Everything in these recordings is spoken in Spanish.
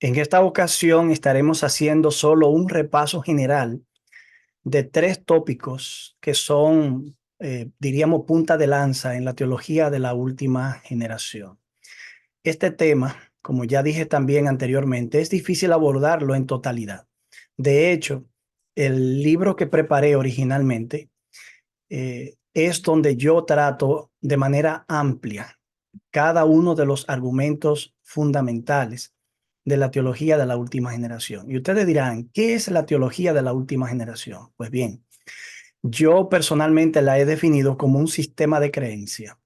En esta ocasión estaremos haciendo solo un repaso general de tres tópicos que son, diríamos, punta de lanza en la teología de la última generación. Este tema, como ya dije también anteriormente, es difícil abordarlo en totalidad. De hecho, el libro que preparé originalmente es donde yo trato de manera amplia cada uno de los argumentos fundamentales de la teología de la última generación. Y ustedes dirán, ¿qué es la teología de la última generación? Pues bien, yo personalmente la he definido como un sistema de creencia,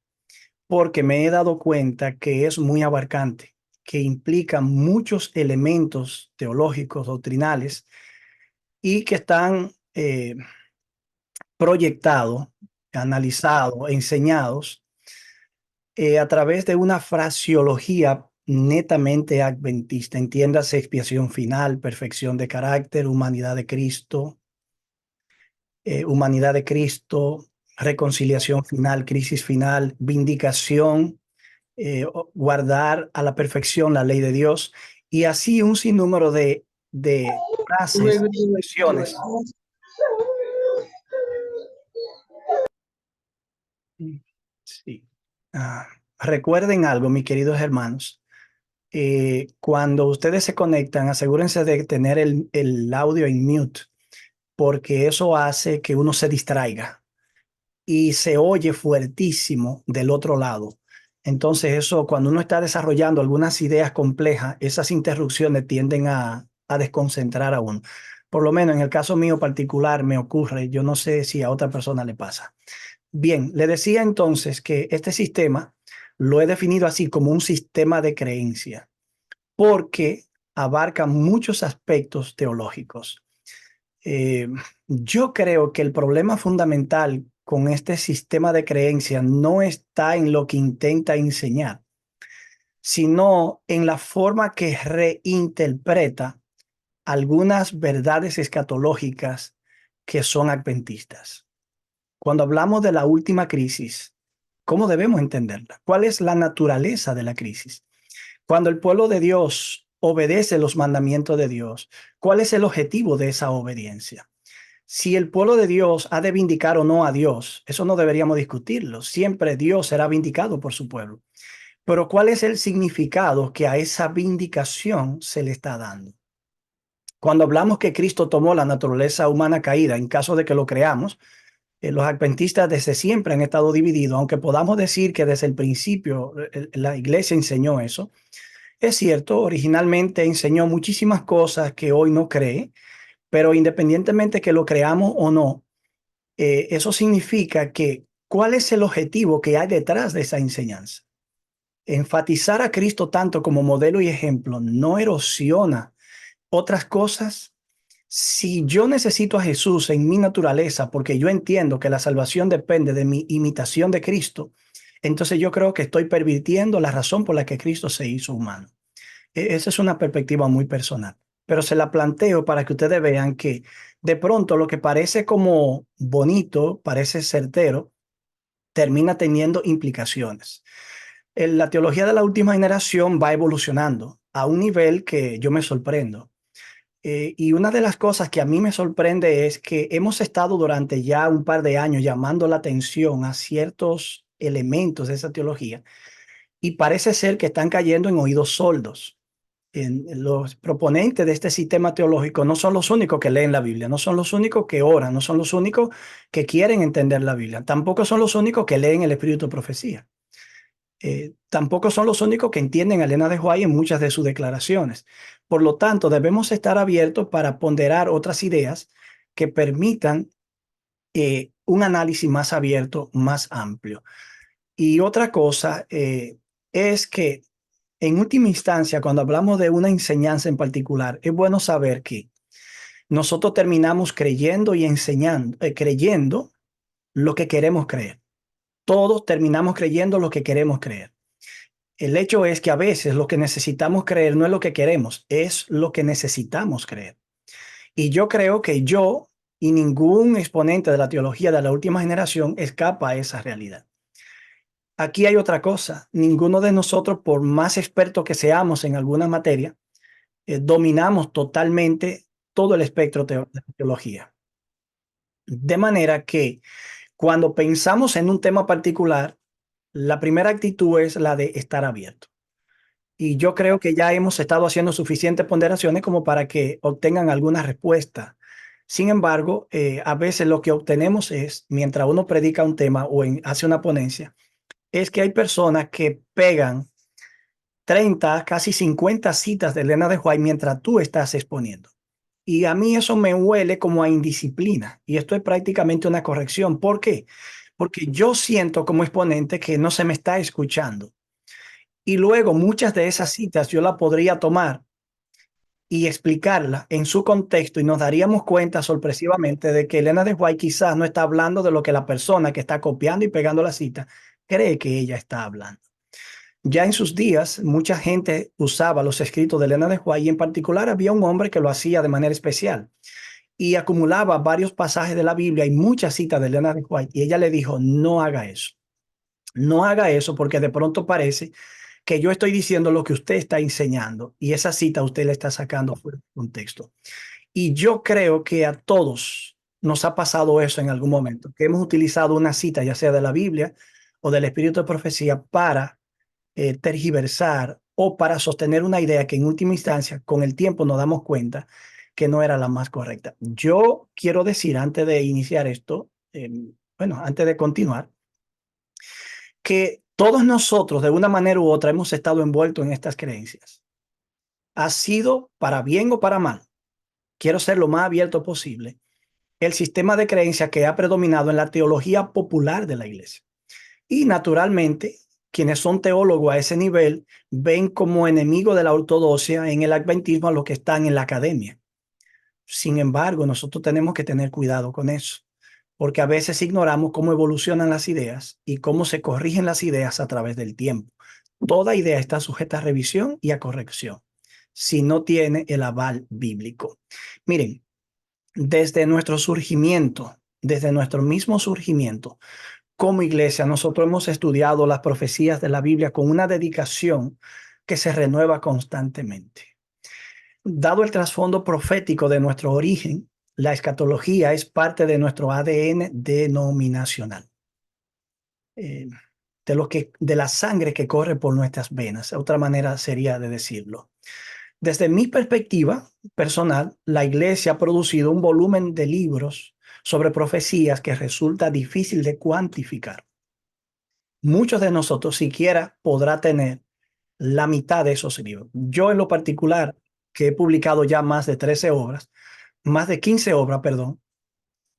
porque me he dado cuenta que es muy abarcante, que implica muchos elementos teológicos, doctrinales, y que están proyectados, analizados, enseñados a través de una fraseología netamente adventista, entiéndase expiación final, perfección de carácter, humanidad de Cristo, reconciliación final, crisis final, vindicación, guardar a la perfección la ley de Dios, y así un sinnúmero de frases, expresiones. Sí. Ah, recuerden algo, mis queridos hermanos. Cuando ustedes se conectan, asegúrense de tener el audio en mute, porque eso hace que uno se distraiga y se oye fuertísimo del otro lado. Entonces eso, cuando uno está desarrollando algunas ideas complejas, esas interrupciones tienden a desconcentrar a uno. Por lo menos en el caso mío particular me ocurre, yo no sé si a otra persona le pasa. Bien, le decía entonces que este sistema lo he definido así como un sistema de creencia porque abarca muchos aspectos teológicos. Eh, yo creo que el problema fundamental con este sistema de creencias no está en lo que intenta enseñar, sino en la forma que reinterpreta algunas verdades escatológicas que son adventistas. Cuando hablamos de la última crisis, ¿cómo debemos entenderla? ¿Cuál es la naturaleza de la crisis? Cuando el pueblo de Dios obedece los mandamientos de Dios, ¿cuál es el objetivo de esa obediencia? Si el pueblo de Dios ha de vindicar o no a Dios, eso no deberíamos discutirlo. Siempre Dios será vindicado por su pueblo. Pero ¿cuál es el significado que a esa vindicación se le está dando? Cuando hablamos que Cristo tomó la naturaleza humana caída, en caso de que lo creamos, los adventistas desde siempre han estado divididos, aunque podamos decir que desde el principio la iglesia enseñó eso. Es cierto, originalmente enseñó muchísimas cosas que hoy no cree, pero independientemente que lo creamos o no, eso significa que ¿cuál es el objetivo que hay detrás de esa enseñanza? Enfatizar a Cristo tanto como modelo y ejemplo no erosiona otras cosas. Si yo necesito a Jesús en mi naturaleza porque yo entiendo que la salvación depende de mi imitación de Cristo, entonces yo creo que estoy pervirtiendo la razón por la que Cristo se hizo humano. Esa es una perspectiva muy personal, pero se la planteo para que ustedes vean que de pronto lo que parece como bonito, parece certero, termina teniendo implicaciones. La teología de la última generación va evolucionando a un nivel que yo me sorprendo. Y una de las cosas que a mí me sorprende es que hemos estado durante ya un par de años llamando la atención a ciertos elementos de esa teología y parece ser que están cayendo en oídos sordos. Los proponentes de este sistema teológico no son los únicos que leen la Biblia, no son los únicos que oran, no son los únicos que quieren entender la Biblia, tampoco son los únicos que leen el Espíritu de Profecía. Tampoco son los únicos que entienden a Elena de White en muchas de sus declaraciones. Por lo tanto, debemos estar abiertos para ponderar otras ideas que permitan un análisis más abierto, más amplio. Y otra cosa es que, en última instancia, cuando hablamos de una enseñanza en particular, es bueno saber que nosotros terminamos creyendo y enseñando, creyendo lo que queremos creer. Todos terminamos creyendo lo que queremos creer. El hecho es que a veces lo que necesitamos creer no es lo que queremos, es lo que necesitamos creer. Y yo creo que yo y ningún exponente de la teología de la última generación escapa a esa realidad. Aquí hay otra cosa. Ninguno de nosotros, por más experto que seamos en alguna materia, dominamos totalmente todo el espectro de teología. De manera que cuando pensamos en un tema particular, la primera actitud es la de estar abierto. Y yo creo que ya hemos estado haciendo suficientes ponderaciones como para que obtengan alguna respuesta. Sin embargo, a veces lo que obtenemos es, mientras uno predica un tema o hace una ponencia, es que hay personas que pegan 30, casi 50 citas de Elena de White mientras tú estás exponiendo. Y a mí eso me huele como a indisciplina. Y esto es prácticamente una corrección. ¿Por qué? Porque yo siento como exponente que no se me está escuchando. Y luego muchas de esas citas yo la podría tomar y explicarla en su contexto y nos daríamos cuenta sorpresivamente de que Elena de White quizás no está hablando de lo que la persona que está copiando y pegando la cita cree que ella está hablando. Ya en sus días, mucha gente usaba los escritos de Elena de White y en particular había un hombre que lo hacía de manera especial y acumulaba varios pasajes de la Biblia y muchas citas de Elena de White y ella le dijo, no haga eso. No haga eso porque de pronto parece que yo estoy diciendo lo que usted está enseñando y esa cita usted la está sacando fuera de contexto. Y yo creo que a todos nos ha pasado eso en algún momento, que hemos utilizado una cita, ya sea de la Biblia o del Espíritu de Profecía, para tergiversar o para sostener una idea que en última instancia, con el tiempo nos damos cuenta que no era la más correcta. Yo quiero decir, antes de iniciar esto, bueno, antes de continuar, que todos nosotros, de una manera u otra, hemos estado envueltos en estas creencias. Ha sido para bien o para mal. Quiero ser lo más abierto posible. El sistema de creencia que ha predominado en la teología popular de la iglesia. Y naturalmente, quienes son teólogos a ese nivel ven como enemigo de la ortodoxia en el adventismo a los que están en la academia. Sin embargo, nosotros tenemos que tener cuidado con eso, porque a veces ignoramos cómo evolucionan las ideas y cómo se corrigen las ideas a través del tiempo. Toda idea está sujeta a revisión y a corrección si no tiene el aval bíblico. Miren, desde nuestro mismo surgimiento, como iglesia, nosotros hemos estudiado las profecías de la Biblia con una dedicación que se renueva constantemente. Dado el trasfondo profético de nuestro origen, la escatología es parte de nuestro ADN denominacional, eh, de la sangre que corre por nuestras venas. Otra manera sería de decirlo. Desde mi perspectiva personal, la iglesia ha producido un volumen de libros sobre profecías que resulta difícil de cuantificar. Muchos de nosotros siquiera podrá tener la mitad de esos libros. Yo en lo particular, que he publicado ya más de 13 obras, más de 15 obras, perdón,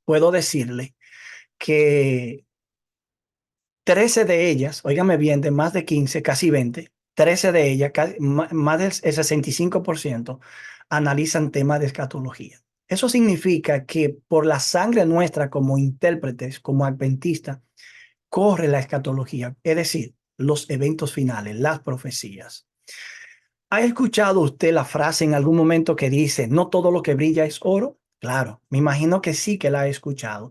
puedo decirle que 13 de ellas, óigame bien, de más de 15, casi 20, 13 de ellas, más del 65%, analizan temas de escatología. Eso significa que por la sangre nuestra como intérpretes, como adventistas, corre la escatología, es decir, los eventos finales, las profecías. ¿Ha escuchado usted la frase en algún momento que dice, no todo lo que brilla es oro? Claro, me imagino que sí que la he escuchado.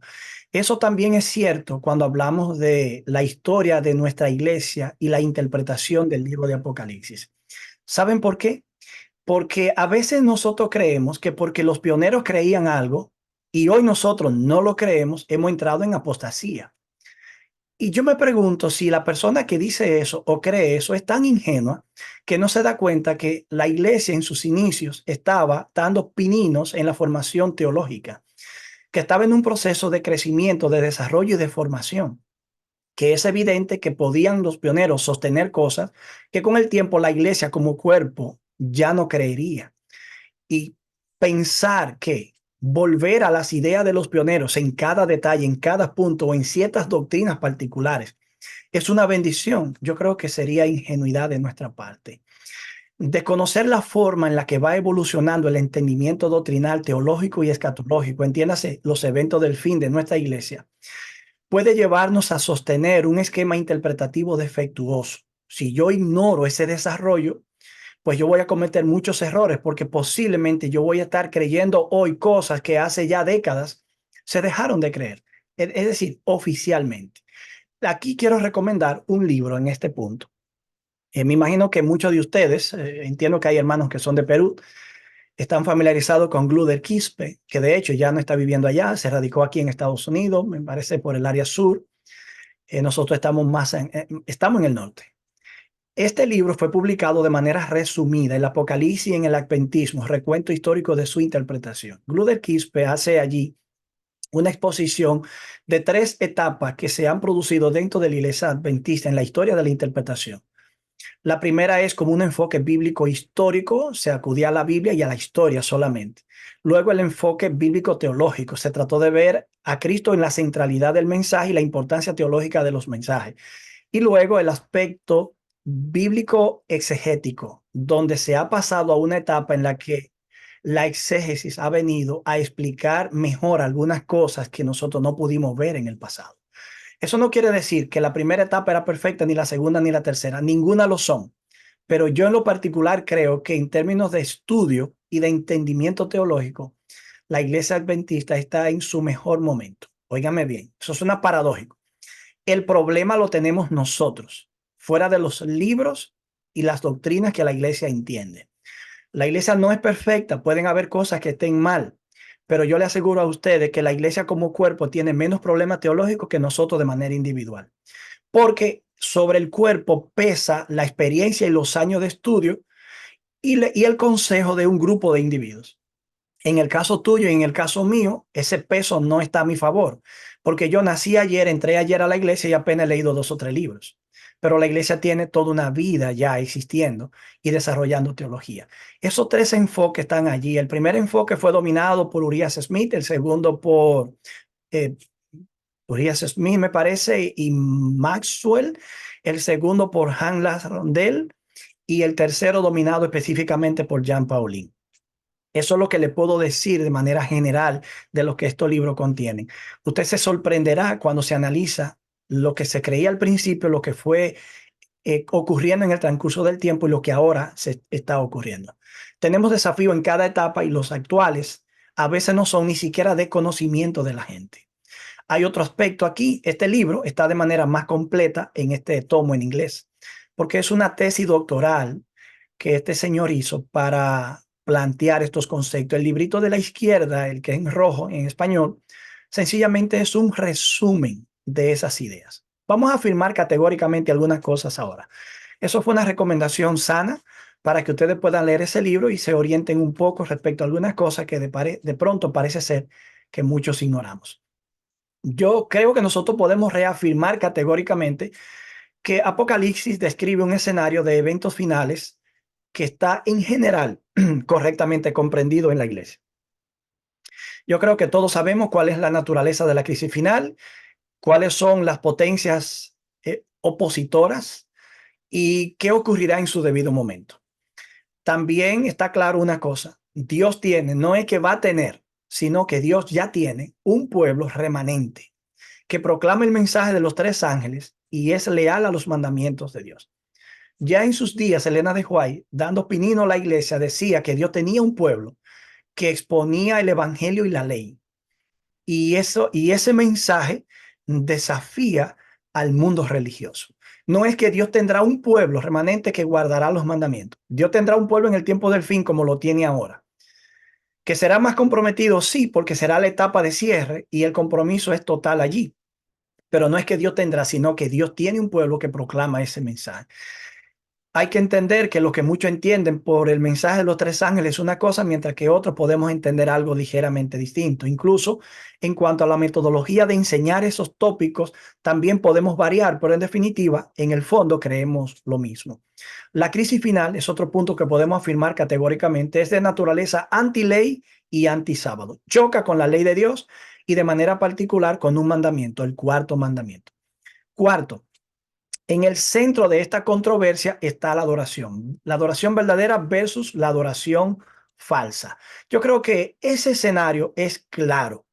Eso también es cierto cuando hablamos de la historia de nuestra iglesia y la interpretación del libro de Apocalipsis. ¿Saben por qué? Porque a veces nosotros creemos que porque los pioneros creían algo y hoy nosotros no lo creemos, hemos entrado en apostasía. Y yo me pregunto si la persona que dice eso o cree eso es tan ingenua que no se da cuenta que la iglesia en sus inicios estaba dando pininos en la formación teológica, que estaba en un proceso de crecimiento, de desarrollo y de formación, que es evidente que podían los pioneros sostener cosas que con el tiempo la iglesia como cuerpo ya no creería. Y pensar que volver a las ideas de los pioneros en cada detalle, en cada punto o en ciertas doctrinas particulares es una bendición. Yo creo que sería ingenuidad de nuestra parte. Desconocer la forma en la que va evolucionando el entendimiento doctrinal, teológico y escatológico, entiéndase, los eventos del fin de nuestra iglesia, puede llevarnos a sostener un esquema interpretativo defectuoso. Si yo ignoro ese desarrollo, pues yo voy a cometer muchos errores porque posiblemente yo voy a estar creyendo hoy cosas que hace ya décadas se dejaron de creer. Es decir, oficialmente. Aquí quiero recomendar un libro en este punto. Me imagino que muchos de ustedes, entiendo que hay hermanos que son de Perú, están familiarizados con Gluder Quispe, que de hecho ya no está viviendo allá, se radicó aquí en Estados Unidos, me parece por el área sur. Nosotros estamos en el norte. Este libro fue publicado de manera resumida, el Apocalipsis en el Adventismo, recuento histórico de su interpretación. Gluder Quispe hace allí una exposición de 3 etapas que se han producido dentro de la Iglesia Adventista en la historia de la interpretación. La primera es como un enfoque bíblico histórico, se acudía a la Biblia y a la historia solamente. Luego el enfoque bíblico teológico, se trató de ver a Cristo en la centralidad del mensaje y la importancia teológica de los mensajes. Y luego el aspecto bíblico exegético, donde se ha pasado a una etapa en la que la exégesis ha venido a explicar mejor algunas cosas que nosotros no pudimos ver en el pasado. Eso no quiere decir que la primera etapa era perfecta, ni la segunda ni la tercera, ninguna lo son. Pero yo en lo particular creo que en términos de estudio y de entendimiento teológico, la iglesia adventista está en su mejor momento. Óigame bien, eso suena paradójico. El problema lo tenemos nosotros, fuera de los libros y las doctrinas que la iglesia entiende. La iglesia no es perfecta, pueden haber cosas que estén mal, pero yo le aseguro a ustedes que la iglesia como cuerpo tiene menos problemas teológicos que nosotros de manera individual, porque sobre el cuerpo pesa la experiencia y los años de estudio y el consejo de un grupo de individuos. En el caso tuyo y en el caso mío, ese peso no está a mi favor, porque yo nací ayer, entré ayer a la iglesia y apenas he leído 2 o 3 libros. Pero la iglesia tiene toda una vida ya existiendo y desarrollando teología. Esos 3 enfoques están allí. El primer enfoque fue dominado por Urias Smith, el segundo por eh, Urias Smith, me parece, y Maxwell, el segundo por Hans Rondel y el tercero dominado específicamente por Jean Paulin. Eso es lo que le puedo decir de manera general de lo que estos libros contienen. Usted se sorprenderá cuando se analiza lo que se creía al principio, lo que fue ocurriendo en el transcurso del tiempo y lo que ahora se está ocurriendo. Tenemos desafíos en cada etapa y los actuales a veces no son ni siquiera de conocimiento de la gente. Hay otro aspecto aquí. Este libro está de manera más completa en este tomo en inglés, porque es una tesis doctoral que este señor hizo para plantear estos conceptos. El librito de la izquierda, el que es en rojo en español, sencillamente es un resumen de esas ideas. Vamos a afirmar categóricamente algunas cosas ahora. Eso fue una recomendación sana para que ustedes puedan leer ese libro y se orienten un poco respecto a algunas cosas que de pronto parece ser que muchos ignoramos. Yo creo que nosotros podemos reafirmar categóricamente que Apocalipsis describe un escenario de eventos finales que está en general correctamente comprendido en la iglesia. Yo creo que todos sabemos cuál es la naturaleza de la crisis final, cuáles son las potencias opositoras y qué ocurrirá en su debido momento. También está claro una cosa, Dios tiene, no es que va a tener, sino que Dios ya tiene un pueblo remanente que proclama el mensaje de los 3 ángeles y es leal a los mandamientos de Dios. Ya en sus días, Elena de White, dando opinión a la iglesia, decía que Dios tenía un pueblo que exponía el evangelio y la ley. Y ese mensaje desafía al mundo religioso. No es que Dios tendrá un pueblo remanente que guardará los mandamientos. Dios tendrá un pueblo en el tiempo del fin como lo tiene ahora. Que será más comprometido, sí, porque será la etapa de cierre y el compromiso es total allí. Pero no es que Dios tendrá, sino que Dios tiene un pueblo que proclama ese mensaje. Hay que entender que lo que muchos entienden por el mensaje de los 3 ángeles es una cosa, mientras que otros podemos entender algo ligeramente distinto. Incluso en cuanto a la metodología de enseñar esos tópicos, también podemos variar, pero en definitiva, en el fondo creemos lo mismo. La crisis final es otro punto que podemos afirmar categóricamente, es de naturaleza anti-ley y anti-sábado. Choca con la ley de Dios y de manera particular con un mandamiento, el 4.º mandamiento. Cuarto, en el centro de esta controversia está la adoración verdadera versus la adoración falsa. Yo creo que ese escenario es claro.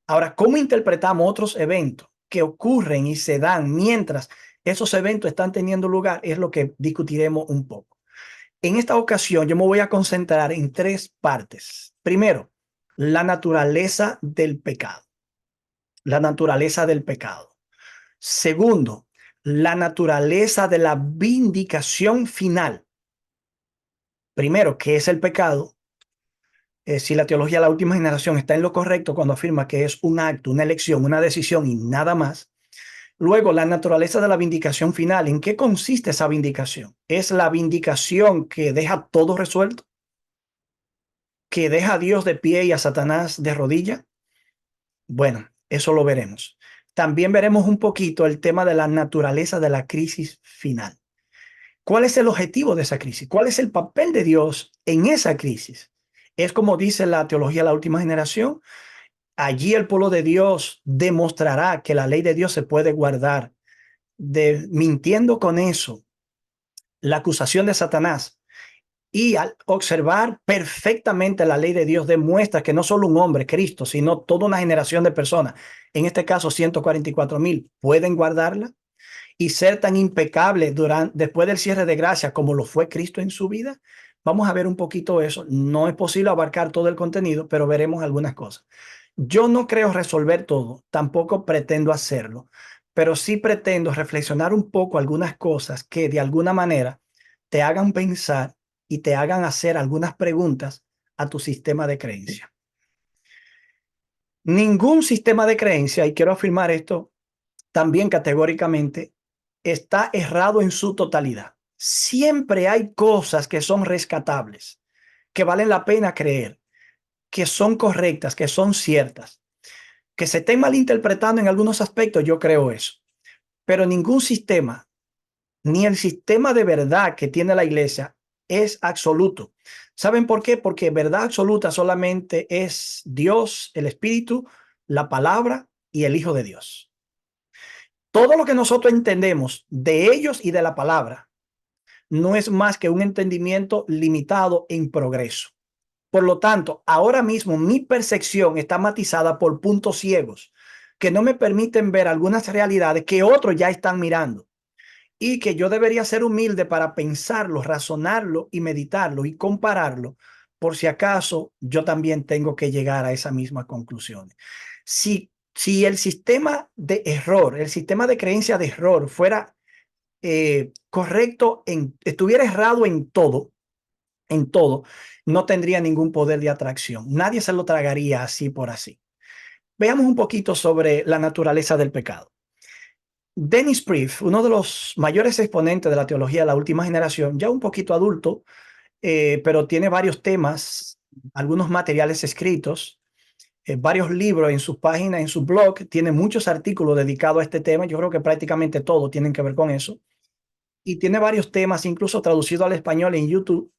Ahora, ¿cómo interpretamos otros eventos que ocurren y se dan mientras esos eventos están teniendo lugar? Es lo que discutiremos un poco. En esta ocasión yo me voy a concentrar en 3 partes. Primero, la naturaleza del pecado. La naturaleza del pecado. Segundo, la naturaleza de la vindicación final. Primero, ¿qué es el pecado? si la teología de la última generación está en lo correcto cuando afirma que es un acto, una elección, una decisión y nada más. Luego, la naturaleza de la vindicación final. ¿En qué consiste esa vindicación? ¿Es la vindicación que deja todo resuelto? ¿Que deja a Dios de pie y a Satanás de rodilla? Bueno, eso lo veremos. También veremos un poquito el tema de la naturaleza de la crisis final. ¿Cuál es el objetivo de esa crisis? ¿Cuál es el papel de Dios en esa crisis? Es como dice la teología de la última generación. Allí el pueblo de Dios demostrará que la ley de Dios se puede guardar, mintiendo con eso la acusación de Satanás. Y al observar perfectamente la ley de Dios demuestra que no solo un hombre, Cristo, sino toda una generación de personas, en este caso 144,000, pueden guardarla y ser tan impecables después del cierre de gracia como lo fue Cristo en su vida. Vamos a ver un poquito eso. No es posible abarcar todo el contenido, pero veremos algunas cosas. Yo no creo resolver todo, tampoco pretendo hacerlo, pero sí pretendo reflexionar un poco algunas cosas que de alguna manera te hagan pensar y te hagan hacer algunas preguntas a tu sistema de creencia. Ningún sistema de creencia, y quiero afirmar esto también categóricamente, está errado en su totalidad. Siempre hay cosas que son rescatables, que valen la pena creer, que son correctas, que son ciertas, que se estén malinterpretando en algunos aspectos, yo creo eso. Pero ningún sistema, ni el sistema de verdad que tiene la iglesia, es absoluto. ¿Saben por qué? Porque verdad absoluta solamente es Dios, el Espíritu, la palabra y el Hijo de Dios. Todo lo que nosotros entendemos de ellos y de la palabra no es más que un entendimiento limitado en progreso. Por lo tanto, ahora mismo mi percepción está matizada por puntos ciegos que no me permiten ver algunas realidades que otros ya están mirando y que yo debería ser humilde para pensarlo, razonarlo y meditarlo y compararlo por si acaso yo también tengo que llegar a esa misma conclusión. Si el sistema de error, el sistema de creencia de error fuera correcto, estuviera errado en todo, no tendría ningún poder de atracción. Nadie se lo tragaría así por así. Veamos un poquito sobre la naturaleza del pecado. Dennis Priest, uno de los mayores exponentes de la teología de la última generación, ya un poquito adulto, pero tiene varios temas, algunos materiales escritos, varios libros en sus páginas, en su blog, tiene muchos artículos dedicados a este tema. Yo creo que prácticamente todos tienen que ver con eso. Y tiene varios temas, incluso traducido al español en YouTube.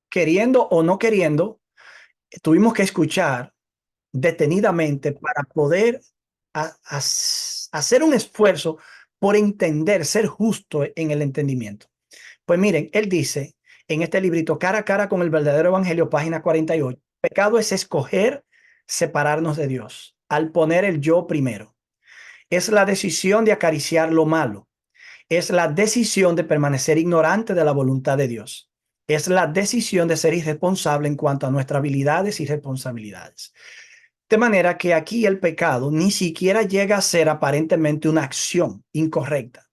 Queriendo o no queriendo, tuvimos que escuchar detenidamente para poder hacer un esfuerzo por entender, ser justo en el entendimiento. Pues miren, él dice en este librito, Cara a cara con el verdadero evangelio, página 48, pecado es escoger separarnos de Dios al poner el yo primero. Es la decisión de acariciar lo malo. Es la decisión de permanecer ignorante de la voluntad de Dios. Es la decisión de ser irresponsable en cuanto a nuestras habilidades y responsabilidades. De manera que aquí el pecado ni siquiera llega a ser aparentemente una acción incorrecta.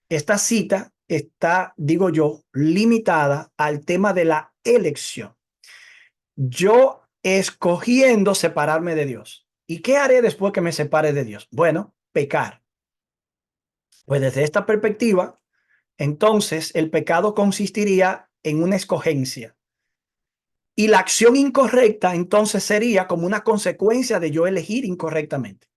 Esta cita está, digo yo, limitada al tema de la elección. Yo escogiendo separarme de Dios. ¿Y qué haré después que me separe de Dios? Bueno, pecar. Pues desde esta perspectiva, entonces el pecado consistiría en una escogencia. Y la acción incorrecta entonces sería como una consecuencia de yo elegir incorrectamente.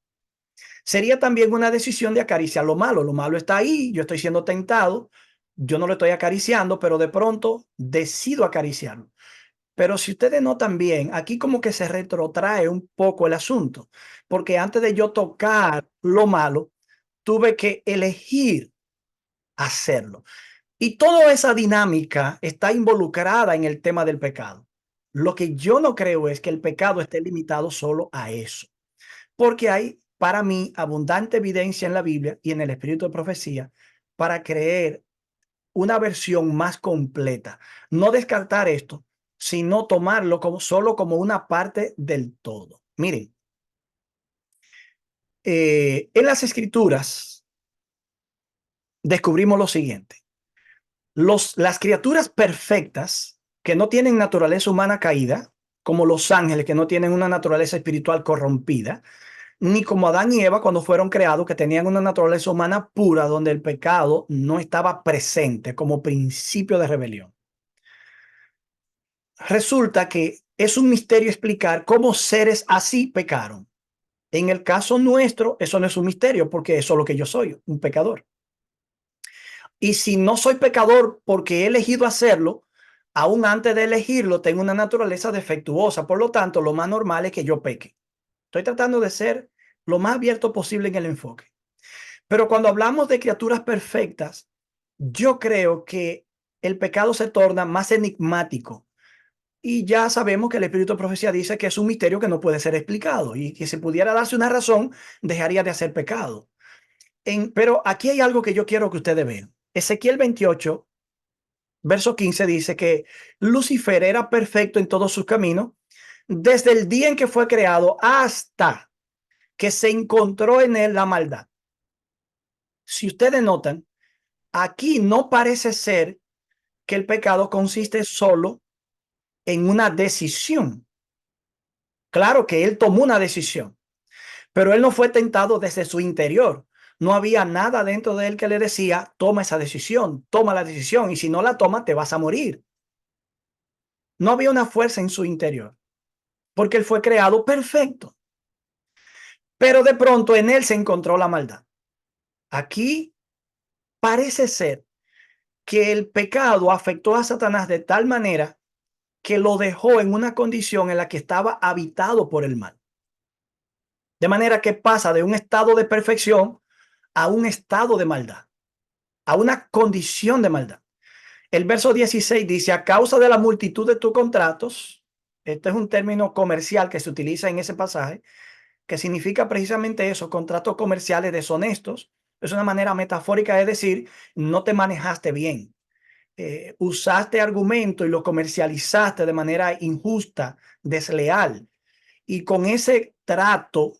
Sería también una decisión de acariciar lo malo. Lo malo está ahí, yo estoy siendo tentado, yo no lo estoy acariciando, pero de pronto decido acariciarlo. Pero si ustedes notan bien, aquí como que se retrotrae un poco el asunto, porque antes de yo tocar lo malo, tuve que elegir hacerlo. Y toda esa dinámica está involucrada en el tema del pecado. Lo que yo no creo es que el pecado esté limitado solo a eso, porque hay para mí abundante evidencia en la Biblia y en el espíritu de profecía para creer una versión más completa. No descartar esto, sino tomarlo como, solo como una parte del todo. Miren, en las escrituras descubrimos lo siguiente. Las criaturas perfectas que no tienen naturaleza humana caída, como los ángeles que no tienen una naturaleza espiritual corrompida, ni como Adán y Eva cuando fueron creados, que tenían una naturaleza humana pura donde el pecado no estaba presente como principio de rebelión. Resulta que es un misterio explicar cómo seres así pecaron. En el caso nuestro, eso no es un misterio porque eso es lo que yo soy, un pecador. Y si no soy pecador porque he elegido hacerlo, aún antes de elegirlo, tengo una naturaleza defectuosa. Por lo tanto, lo más normal es que yo peque. Estoy tratando de ser lo más abierto posible en el enfoque. Pero cuando hablamos de criaturas perfectas, yo creo que el pecado se torna más enigmático. Y ya sabemos que el Espíritu de Profecía dice que es un misterio que no puede ser explicado y que si pudiera darse una razón, dejaría de hacer pecado. Pero aquí hay algo que yo quiero que ustedes vean. Ezequiel 28, verso 15 dice que Lucifer era perfecto en todos sus caminos desde el día en que fue creado hasta que se encontró en él la maldad. Si ustedes notan, aquí no parece ser que el pecado consiste solo en una decisión. Claro que él tomó una decisión, pero él no fue tentado desde su interior. No había nada dentro de él que le decía, toma esa decisión, toma la decisión, y si no la tomas, te vas a morir. No había una fuerza en su interior, porque él fue creado perfecto. Pero de pronto en él se encontró la maldad. Aquí parece ser que el pecado afectó a Satanás de tal manera que lo dejó en una condición en la que estaba habitado por el mal. De manera que pasa de un estado de perfección a un estado de maldad, a una condición de maldad. El verso 16 dice, a causa de la multitud de tus contratos, este es un término comercial que se utiliza en ese pasaje, que significa precisamente eso, contratos comerciales deshonestos. Es una manera metafórica de decir, no te manejaste bien. Usaste argumento y lo comercializaste de manera injusta, desleal. Y con ese trato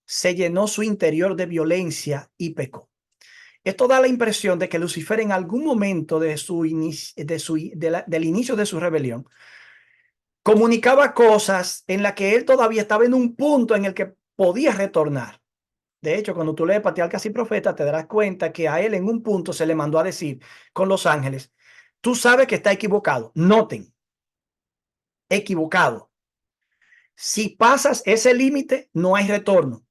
se llenó su interior de violencia y pecó. Esto da la impresión de que Lucifer en algún momento de del inicio de su rebelión comunicaba cosas en las que él todavía estaba en un punto en el que podía retornar. De hecho, cuando tú lees Patriarcas y Profetas, te darás cuenta que a él en un punto se le mandó a decir con los ángeles, tú sabes que está equivocado. Noten, equivocado. Si pasas ese límite, no hay retorno.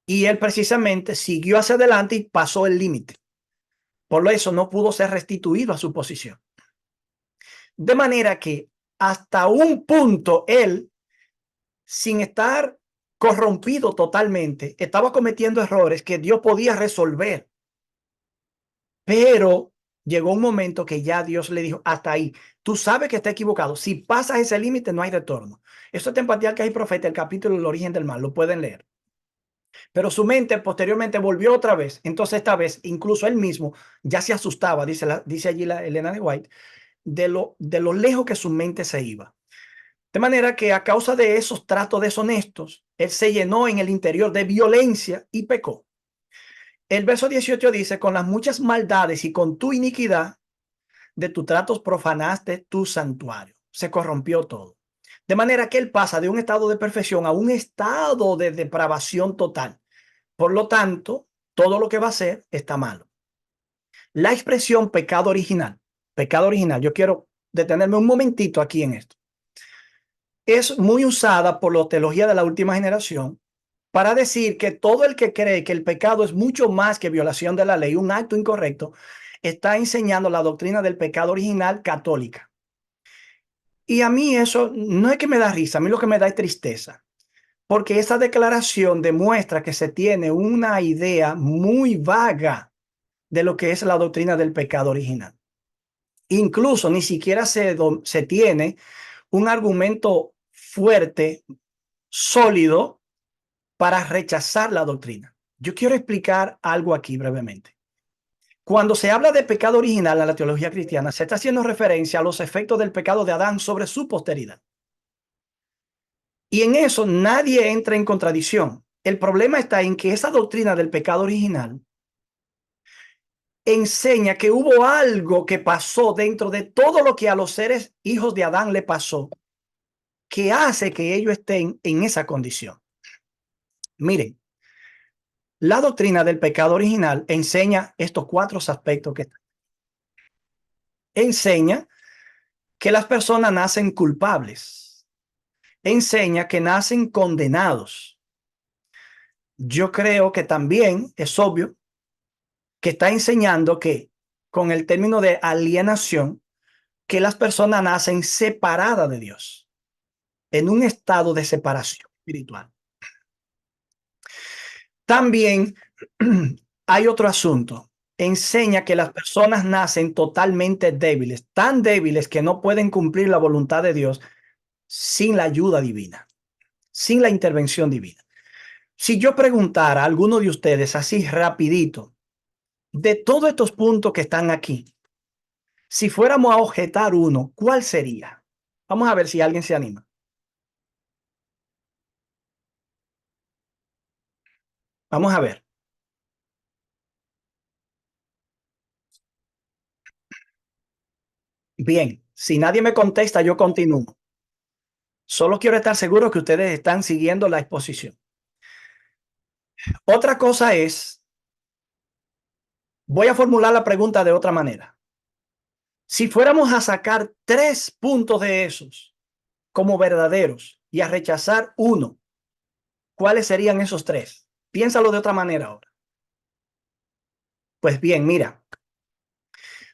Y él precisamente siguió hacia adelante y pasó el límite. Por eso no pudo ser restituido a su posición. De manera que hasta un punto él, sin estar corrompido totalmente, estaba cometiendo errores que Dios podía resolver. Pero llegó un momento que ya Dios le dijo, hasta ahí, tú sabes que está equivocado. Si pasas ese límite, no hay retorno. Eso está en Patriarcas y Profetas, el capítulo del origen del mal, lo pueden leer. Pero su mente posteriormente volvió otra vez. Entonces esta vez, incluso él mismo ya se asustaba, dice allí la Elena de White, de lo lejos que su mente se iba. De manera que a causa de esos tratos deshonestos, él se llenó en el interior de violencia y pecó. El verso 18 dice, con las muchas maldades y con tu iniquidad de tus tratos profanaste tu santuario. Se corrompió todo. De manera que él pasa de un estado de perfección a un estado de depravación total. Por lo tanto, todo lo que va a hacer está malo. La expresión pecado original, yo quiero detenerme un momentito aquí en esto. Es muy usada por la teología de la última generación para decir que todo el que cree que el pecado es mucho más que violación de la ley, un acto incorrecto, está enseñando la doctrina del pecado original católica. Y a mí eso no es que me da risa, a mí lo que me da es tristeza, porque esa declaración demuestra que se tiene una idea muy vaga de lo que es la doctrina del pecado original. Incluso ni siquiera se tiene un argumento fuerte, sólido, para rechazar la doctrina. Yo quiero explicar algo aquí brevemente. Cuando se habla de pecado original en la teología cristiana, se está haciendo referencia a los efectos del pecado de Adán sobre su posteridad. Y en eso nadie entra en contradicción. El problema está en que esa doctrina del pecado original enseña que hubo algo que pasó dentro de todo lo que a los seres hijos de Adán le pasó, que hace que ellos estén en esa condición. Miren, la doctrina del pecado original enseña estos cuatro aspectos que enseña que las personas nacen culpables, enseña que nacen condenados. Yo creo que también es obvio que está enseñando que con el término de alienación, que las personas nacen separadas de Dios, en un estado de separación espiritual. También hay otro asunto. Enseña que las personas nacen totalmente débiles, tan débiles que no pueden cumplir la voluntad de Dios sin la ayuda divina, sin la intervención divina. Si yo preguntara a alguno de ustedes así rapidito, de todos estos puntos que están aquí, si fuéramos a objetar uno, ¿cuál sería? Vamos a ver si alguien se anima. Vamos a ver. Bien, si nadie me contesta, yo continúo. Solo quiero estar seguro que ustedes están siguiendo la exposición. Otra cosa es, voy a formular la pregunta de otra manera. Si fuéramos a sacar 3 puntos de esos como verdaderos y a rechazar uno, ¿cuáles serían esos 3? Piénsalo de otra manera ahora. Pues bien, mira,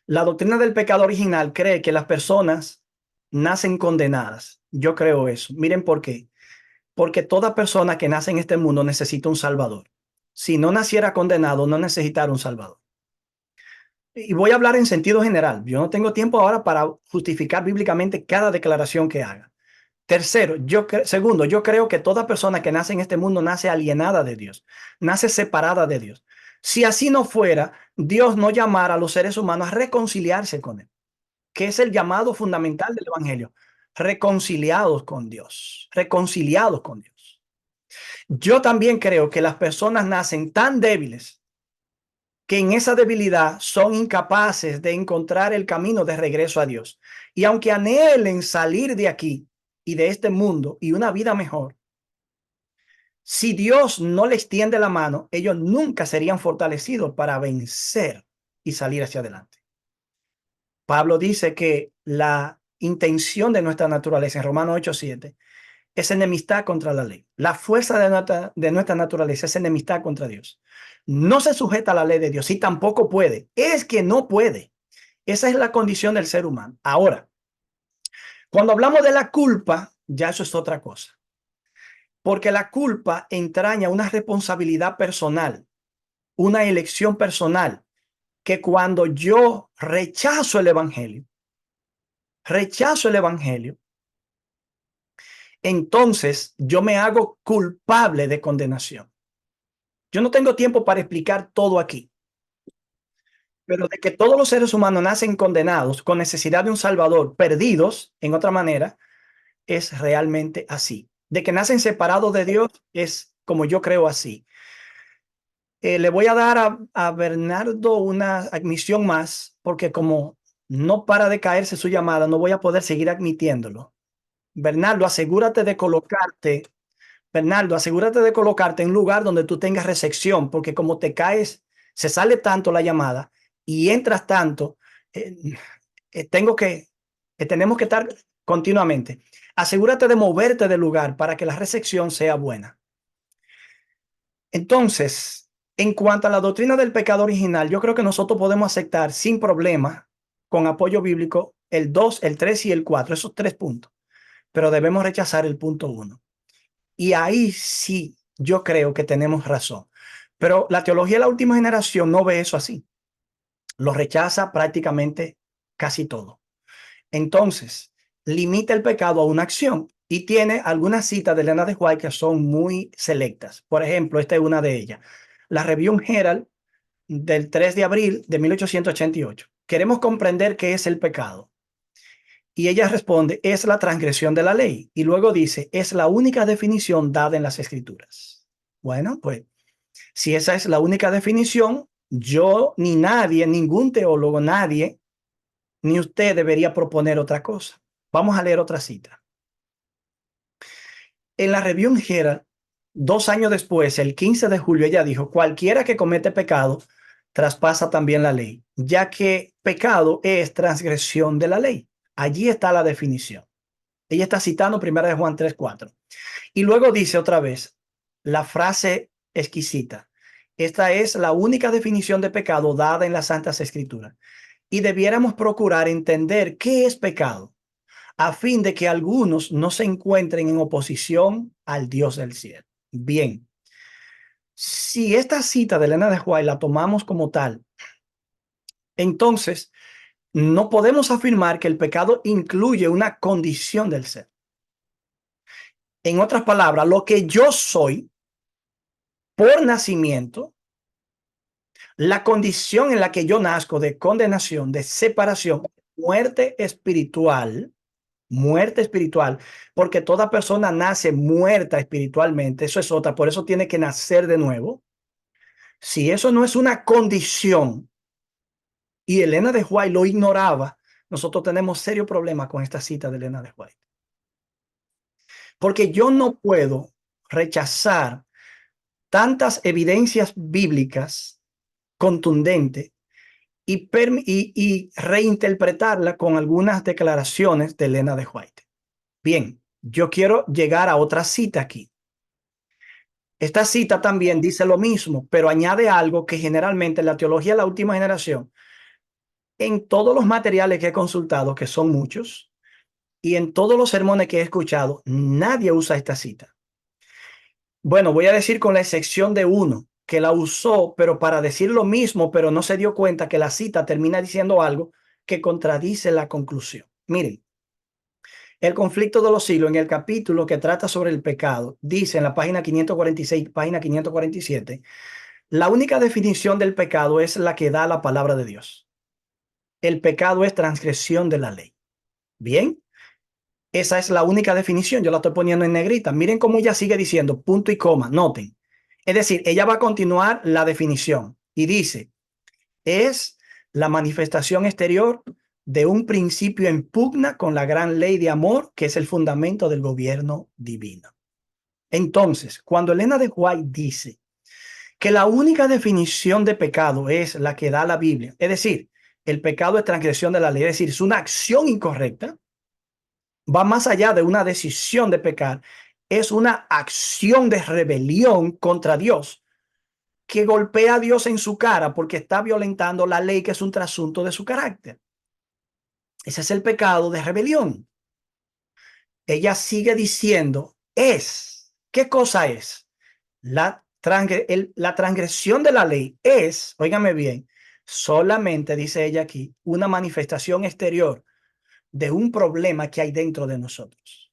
la doctrina del pecado original cree que las personas nacen condenadas. Yo creo eso. Miren por qué. Porque toda persona que nace en este mundo necesita un salvador. Si no naciera condenado, no necesitara un salvador. Y voy a hablar en sentido general. Yo no tengo tiempo ahora para justificar bíblicamente cada declaración que haga. Tercero, segundo, yo creo que toda persona que nace en este mundo nace alienada de Dios, nace separada de Dios. Si así no fuera, Dios no llamara a los seres humanos a reconciliarse con Él, que es el llamado fundamental del Evangelio. Reconciliados con Dios, reconciliados con Dios. Yo también creo que las personas nacen tan débiles que en esa debilidad son incapaces de encontrar el camino de regreso a Dios. Y aunque anhelen salir de aquí y de este mundo y una vida mejor, si Dios no les tiende la mano, ellos nunca serían fortalecidos para vencer y salir hacia adelante. Pablo dice que la intención de nuestra naturaleza en Romanos 8:7 es enemistad contra la ley. La fuerza de nuestra naturaleza es enemistad contra Dios. No se sujeta a la ley de Dios y tampoco puede. Es que no puede. Esa es la condición del ser humano. Ahora, cuando hablamos de la culpa, ya eso es otra cosa. Porque la culpa entraña una responsabilidad personal, una elección personal, que cuando yo rechazo el evangelio, entonces yo me hago culpable de condenación. Yo no tengo tiempo para explicar todo aquí, pero de que todos los seres humanos nacen condenados con necesidad de un salvador, perdidos, en otra manera, es realmente así. De que nacen separados de Dios es como yo creo así. Le voy a dar a Bernardo una admisión más, porque como no para de caerse su llamada, no voy a poder seguir admitiéndolo. Bernardo, asegúrate de colocarte en un lugar donde tú tengas recepción, porque como te caes, se sale tanto la llamada y entras tanto, eh, tengo que, tenemos que estar continuamente. Asegúrate de moverte del lugar para que la recepción sea buena. Entonces, en cuanto a la doctrina del pecado original, yo creo que nosotros podemos aceptar sin problema, con apoyo bíblico, el 2, el 3 y el 4, esos 3 puntos, pero debemos rechazar el punto 1. Y ahí sí, yo creo que tenemos razón. Pero la teología de la última generación no ve eso así. Lo rechaza prácticamente casi todo. Entonces, limita el pecado a una acción y tiene algunas citas de Elena de White que son muy selectas. Por ejemplo, esta es una de ellas. La Review Herald del 3 de abril de 1888. Queremos comprender qué es el pecado. Y ella responde, es la transgresión de la ley. Y luego dice, es la única definición dada en las escrituras. Bueno, pues si esa es la única definición, Yo ni nadie, ningún teólogo, nadie, ni usted debería proponer otra cosa. Vamos a leer otra cita. En la Review Herald, 2 años después, el 15 de julio, ella dijo, cualquiera que comete pecado traspasa también la ley, ya que pecado es transgresión de la ley. Allí está la definición. Ella está citando 1 Juan 3:4. Y luego dice otra vez la frase exquisita. Esta es la única definición de pecado dada en las Santas Escrituras. Y debiéramos procurar entender qué es pecado, a fin de que algunos no se encuentren en oposición al Dios del cielo. Bien, si esta cita de Elena de White la tomamos como tal, entonces no podemos afirmar que el pecado incluye una condición del ser. En otras palabras, lo que yo soy por nacimiento, la condición en la que yo nazco de condenación, de separación, muerte espiritual, porque toda persona nace muerta espiritualmente, eso es otra, por eso tiene que nacer de nuevo. Si eso no es una condición y Elena de White lo ignoraba, nosotros tenemos serio problema con esta cita de Elena de White. Porque yo no puedo rechazar tantas evidencias bíblicas contundentes y reinterpretarla con algunas declaraciones de Elena de White. Bien, yo quiero llegar a otra cita aquí. Esta cita también dice lo mismo, pero añade algo que generalmente en la teología de la última generación, en todos los materiales que he consultado, que son muchos, y en todos los sermones que he escuchado, nadie usa esta cita. Bueno, voy a decir con la excepción de uno que la usó, pero para decir lo mismo, pero no se dio cuenta que la cita termina diciendo algo que contradice la conclusión. Miren, el conflicto de los siglos, en el capítulo que trata sobre el pecado, dice en la página 546, página 547, la única definición del pecado es la que da la palabra de Dios. El pecado es transgresión de la ley. Bien, esa es la única definición. Yo la estoy poniendo en negrita. Miren cómo ella sigue diciendo, punto y coma, noten. Es decir, ella va a continuar la definición y dice, es la manifestación exterior de un principio en pugna con la gran ley de amor, que es el fundamento del gobierno divino. Entonces, cuando Elena de White dice que la única definición de pecado es la que da la Biblia, es decir, el pecado es transgresión de la ley, es decir, es una acción incorrecta, va más allá de una decisión de pecar, es una acción de rebelión contra Dios que golpea a Dios en su cara porque está violentando la ley, que es un trasunto de su carácter. Ese es el pecado de rebelión. Ella sigue diciendo, ¿qué cosa es? La transgresión de la ley es, óigame bien, solamente, dice ella aquí, una manifestación exterior de un problema que hay dentro de nosotros.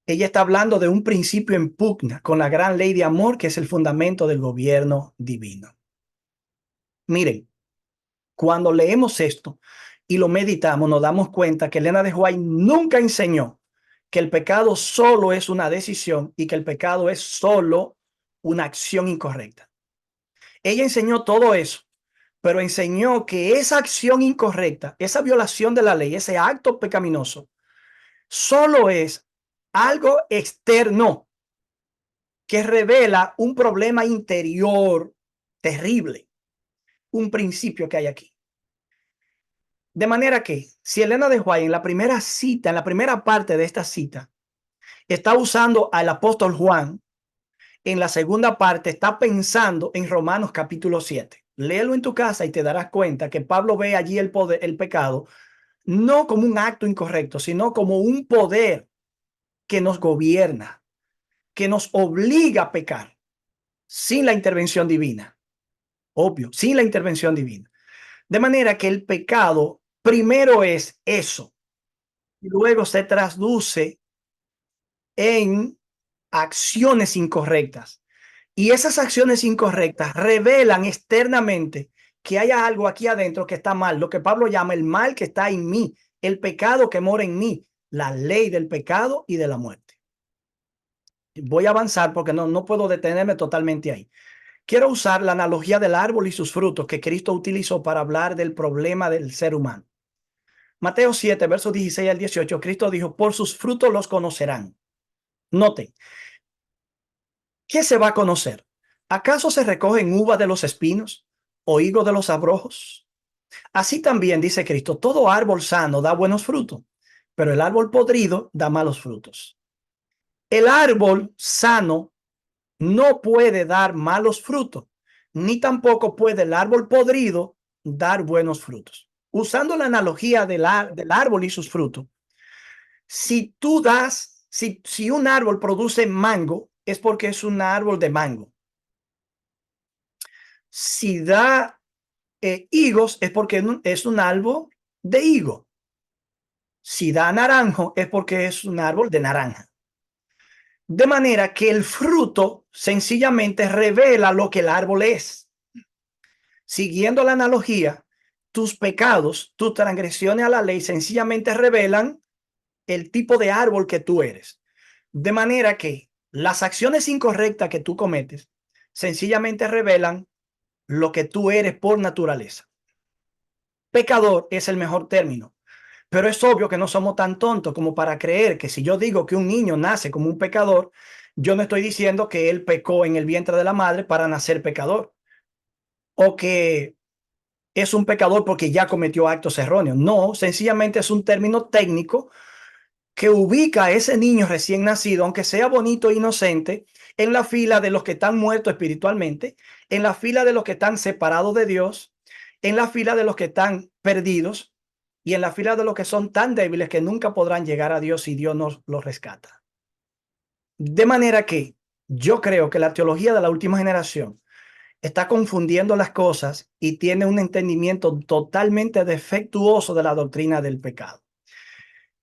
Ella está hablando de un principio en pugna con la gran ley de amor, que es el fundamento del gobierno divino. Miren, cuando leemos esto y lo meditamos, nos damos cuenta que Elena de White nunca enseñó que el pecado solo es una decisión y que el pecado es solo una acción incorrecta. Ella enseñó todo eso, pero enseñó que esa acción incorrecta, esa violación de la ley, ese acto pecaminoso, solo es algo externo que revela un problema interior terrible, un principio que hay aquí. De manera que si Elena de White en la primera cita, en la primera parte de esta cita, está usando al apóstol Juan, en la segunda parte está pensando en Romanos capítulo 7. Léelo en tu casa y te darás cuenta que Pablo ve allí el poder, el pecado, no como un acto incorrecto, sino como un poder que nos gobierna, que nos obliga a pecar sin la intervención divina. Obvio, sin la intervención divina. De manera que el pecado primero es eso, y luego se traduce en acciones incorrectas. Y esas acciones incorrectas revelan externamente que hay algo aquí adentro que está mal, lo que Pablo llama el mal que está en mí, el pecado que mora en mí, la ley del pecado y de la muerte. Voy a avanzar porque no puedo detenerme totalmente ahí. Quiero usar la analogía del árbol y sus frutos que Cristo utilizó para hablar del problema del ser humano. Mateo 7, versos 16 al 18, Cristo dijo, por sus frutos los conocerán. Noten, ¿qué se va a conocer? ¿Acaso se recogen uvas de los espinos o higos de los abrojos? Así también, dice Cristo, todo árbol sano da buenos frutos, pero el árbol podrido da malos frutos. El árbol sano no puede dar malos frutos, ni tampoco puede el árbol podrido dar buenos frutos. Usando la analogía del árbol y sus frutos, si un árbol produce mango, es porque es un árbol de mango. Si da higos, es porque es un árbol de higo. Si da naranjo, es porque es un árbol de naranja. De manera que el fruto sencillamente revela lo que el árbol es. Siguiendo la analogía, tus pecados, tus transgresiones a la ley sencillamente revelan el tipo de árbol que tú eres. De manera que las acciones incorrectas que tú cometes sencillamente revelan lo que tú eres por naturaleza. Pecador es el mejor término, pero es obvio que no somos tan tontos como para creer que si yo digo que un niño nace como un pecador, yo no estoy diciendo que él pecó en el vientre de la madre para nacer pecador o que es un pecador porque ya cometió actos erróneos. No, sencillamente es un término técnico que ubica a ese niño recién nacido, aunque sea bonito e inocente, en la fila de los que están muertos espiritualmente, en la fila de los que están separados de Dios, en la fila de los que están perdidos y en la fila de los que son tan débiles que nunca podrán llegar a Dios si Dios nos los rescata. De manera que yo creo que la teología de la última generación está confundiendo las cosas y tiene un entendimiento totalmente defectuoso de la doctrina del pecado.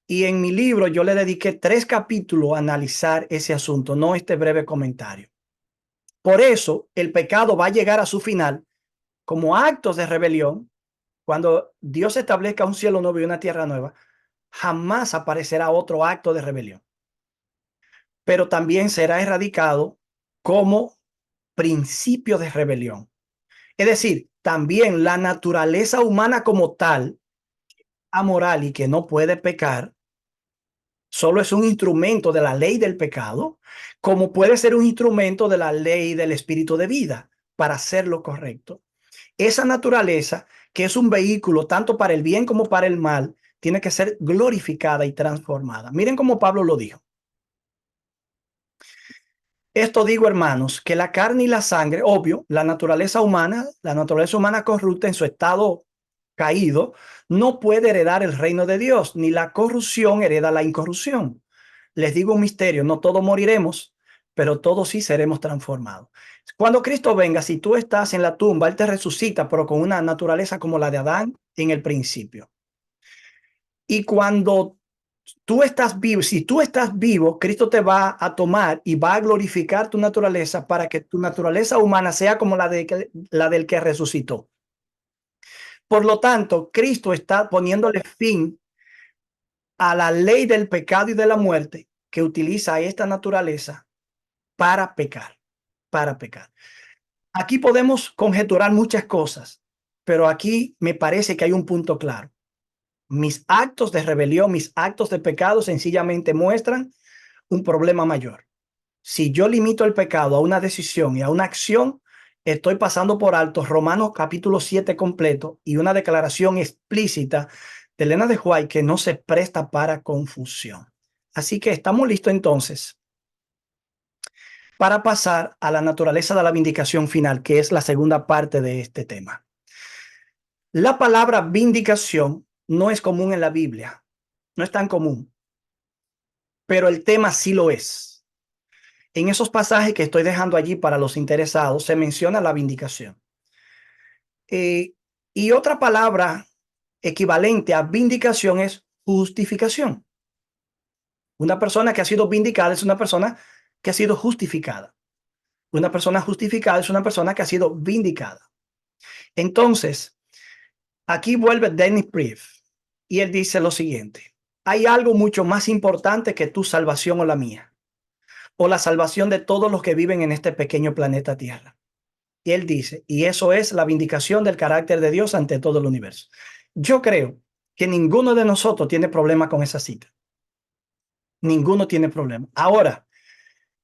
Y en mi libro yo le dediqué 3 capítulos a analizar ese asunto, no este breve comentario. Por eso el pecado va a llegar a su final como actos de rebelión. Cuando Dios establezca un cielo nuevo y una tierra nueva, jamás aparecerá otro acto de rebelión. Pero también será erradicado como principio de rebelión. Es decir, también la naturaleza humana como tal, amoral y que no puede pecar, solo es un instrumento de la ley del pecado, como puede ser un instrumento de la ley del espíritu de vida para hacer lo correcto. Esa naturaleza, que es un vehículo tanto para el bien como para el mal, tiene que ser glorificada y transformada. Miren cómo Pablo lo dijo. Esto digo, hermanos, que la carne y la sangre, obvio, la naturaleza humana corrupta en su estado caído, no puede heredar el reino de Dios, ni la corrupción hereda la incorrupción. Les digo un misterio, no todos moriremos, pero todos sí seremos transformados. Cuando Cristo venga, si tú estás en la tumba, Él te resucita, pero con una naturaleza como la de Adán en el principio. Y cuando tú estás vivo, si tú estás vivo, Cristo te va a tomar y va a glorificar tu naturaleza para que tu naturaleza humana sea como la del que resucitó. Por lo tanto, Cristo está poniéndole fin a la ley del pecado y de la muerte que utiliza esta naturaleza para pecar, para pecar. Aquí podemos conjeturar muchas cosas, pero aquí me parece que hay un punto claro. Mis actos de rebelión, mis actos de pecado sencillamente muestran un problema mayor. Si yo limito el pecado a una decisión y a una acción, estoy pasando por alto Romanos capítulo 7 completo y una declaración explícita de Elena de White que no se presta para confusión. Así que estamos listos entonces para pasar a la naturaleza de la vindicación final, que es la segunda parte de este tema. La palabra vindicación no es común en la Biblia, no es tan común, pero el tema sí lo es. En esos pasajes que estoy dejando allí para los interesados se menciona la vindicación. Y otra palabra equivalente a vindicación es justificación. Una persona que ha sido vindicada es una persona que ha sido justificada. Una persona justificada es una persona que ha sido vindicada. Entonces, aquí vuelve Dennis Brief y él dice lo siguiente: hay algo mucho más importante que tu salvación o la mía, o la salvación de todos los que viven en este pequeño planeta Tierra. Y él dice, y eso es la vindicación del carácter de Dios ante todo el universo. Yo creo que ninguno de nosotros tiene problema con esa cita. Ninguno tiene problema. Ahora,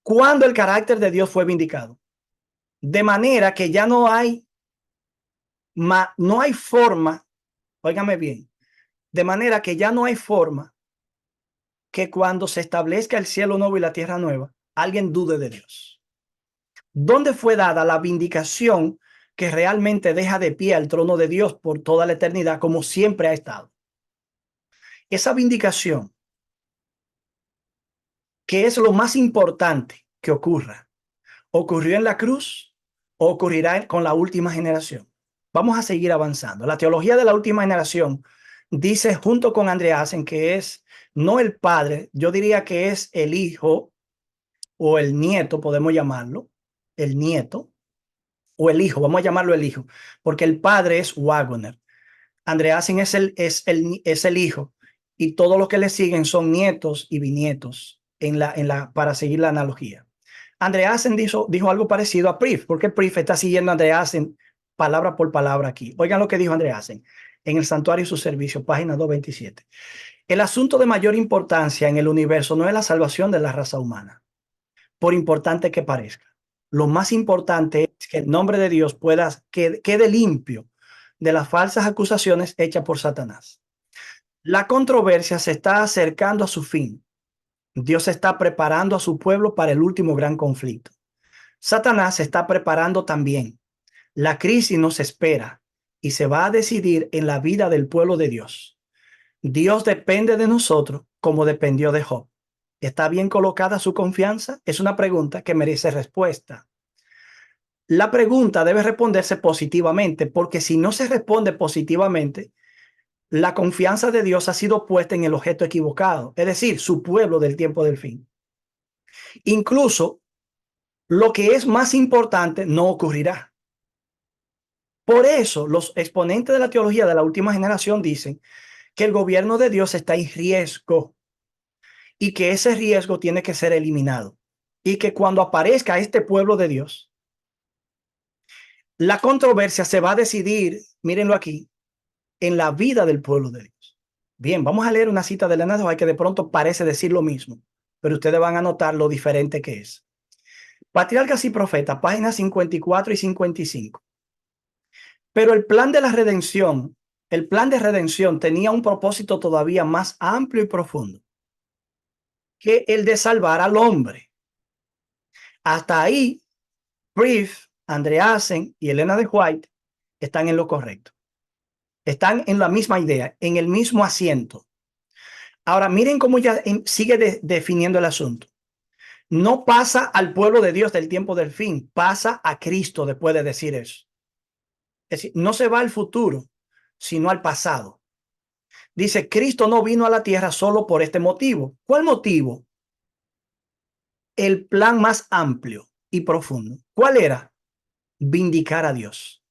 ¿cuándo el carácter de Dios fue vindicado? De manera que ya no hay forma, óigame bien, de manera que ya no hay forma que cuando se establezca el cielo nuevo y la tierra nueva, alguien dude de Dios. ¿Dónde fue dada la vindicación que realmente deja de pie al trono de Dios por toda la eternidad, como siempre ha estado? Esa vindicación, que es lo más importante que ocurra, ¿ocurrió en la cruz o ocurrirá con la última generación? Vamos a seguir avanzando. La teología de la última generación dice, junto con Andreasen, que es no el padre, yo diría que es el hijo o el nieto, podemos llamarlo, el nieto o el hijo, vamos a llamarlo el hijo, porque el padre es Waggoner. Andreasen es el hijo y todos los que le siguen son nietos y bisnietos para seguir la analogía. Andreasen dijo algo parecido a Prief, porque Prief está siguiendo a Andreasen palabra por palabra aquí. Oigan lo que dijo Andreasen en el Santuario y su servicio, página 227. El asunto de mayor importancia en el universo no es la salvación de la raza humana, por importante que parezca. Lo más importante es que el nombre de Dios quede limpio de las falsas acusaciones hechas por Satanás. La controversia se está acercando a su fin. Dios está preparando a su pueblo para el último gran conflicto. Satanás se está preparando también. La crisis nos espera y se va a decidir en la vida del pueblo de Dios. Dios depende de nosotros como dependió de Job. ¿Está bien colocada su confianza? Es una pregunta que merece respuesta. La pregunta debe responderse positivamente, porque si no se responde positivamente, la confianza de Dios ha sido puesta en el objeto equivocado, es decir, su pueblo del tiempo del fin. Incluso lo que es más importante no ocurrirá. Por eso los exponentes de la teología de la última generación dicen que el gobierno de Dios está en riesgo y que ese riesgo tiene que ser eliminado. Y que cuando aparezca este pueblo de Dios, la controversia se va a decidir, mírenlo aquí, en la vida del pueblo de Dios. Bien, vamos a leer una cita de Elena de White que de pronto parece decir lo mismo, pero ustedes van a notar lo diferente que es. Patriarcas y Profetas, páginas 54 y 55. Pero el plan de redención tenía un propósito todavía más amplio y profundo que el de salvar al hombre. Hasta ahí, Prief, Andreasen y Elena de White están en lo correcto. Están en la misma idea, en el mismo asiento. Ahora, miren cómo ya sigue definiendo el asunto. No pasa al pueblo de Dios del tiempo del fin, pasa a Cristo después de decir eso. Es decir, no se va al futuro, sino al pasado. Dice, Cristo no vino a la tierra solo por este motivo. ¿Cuál motivo? El plan más amplio y profundo. ¿Cuál era? Vindicar a Dios.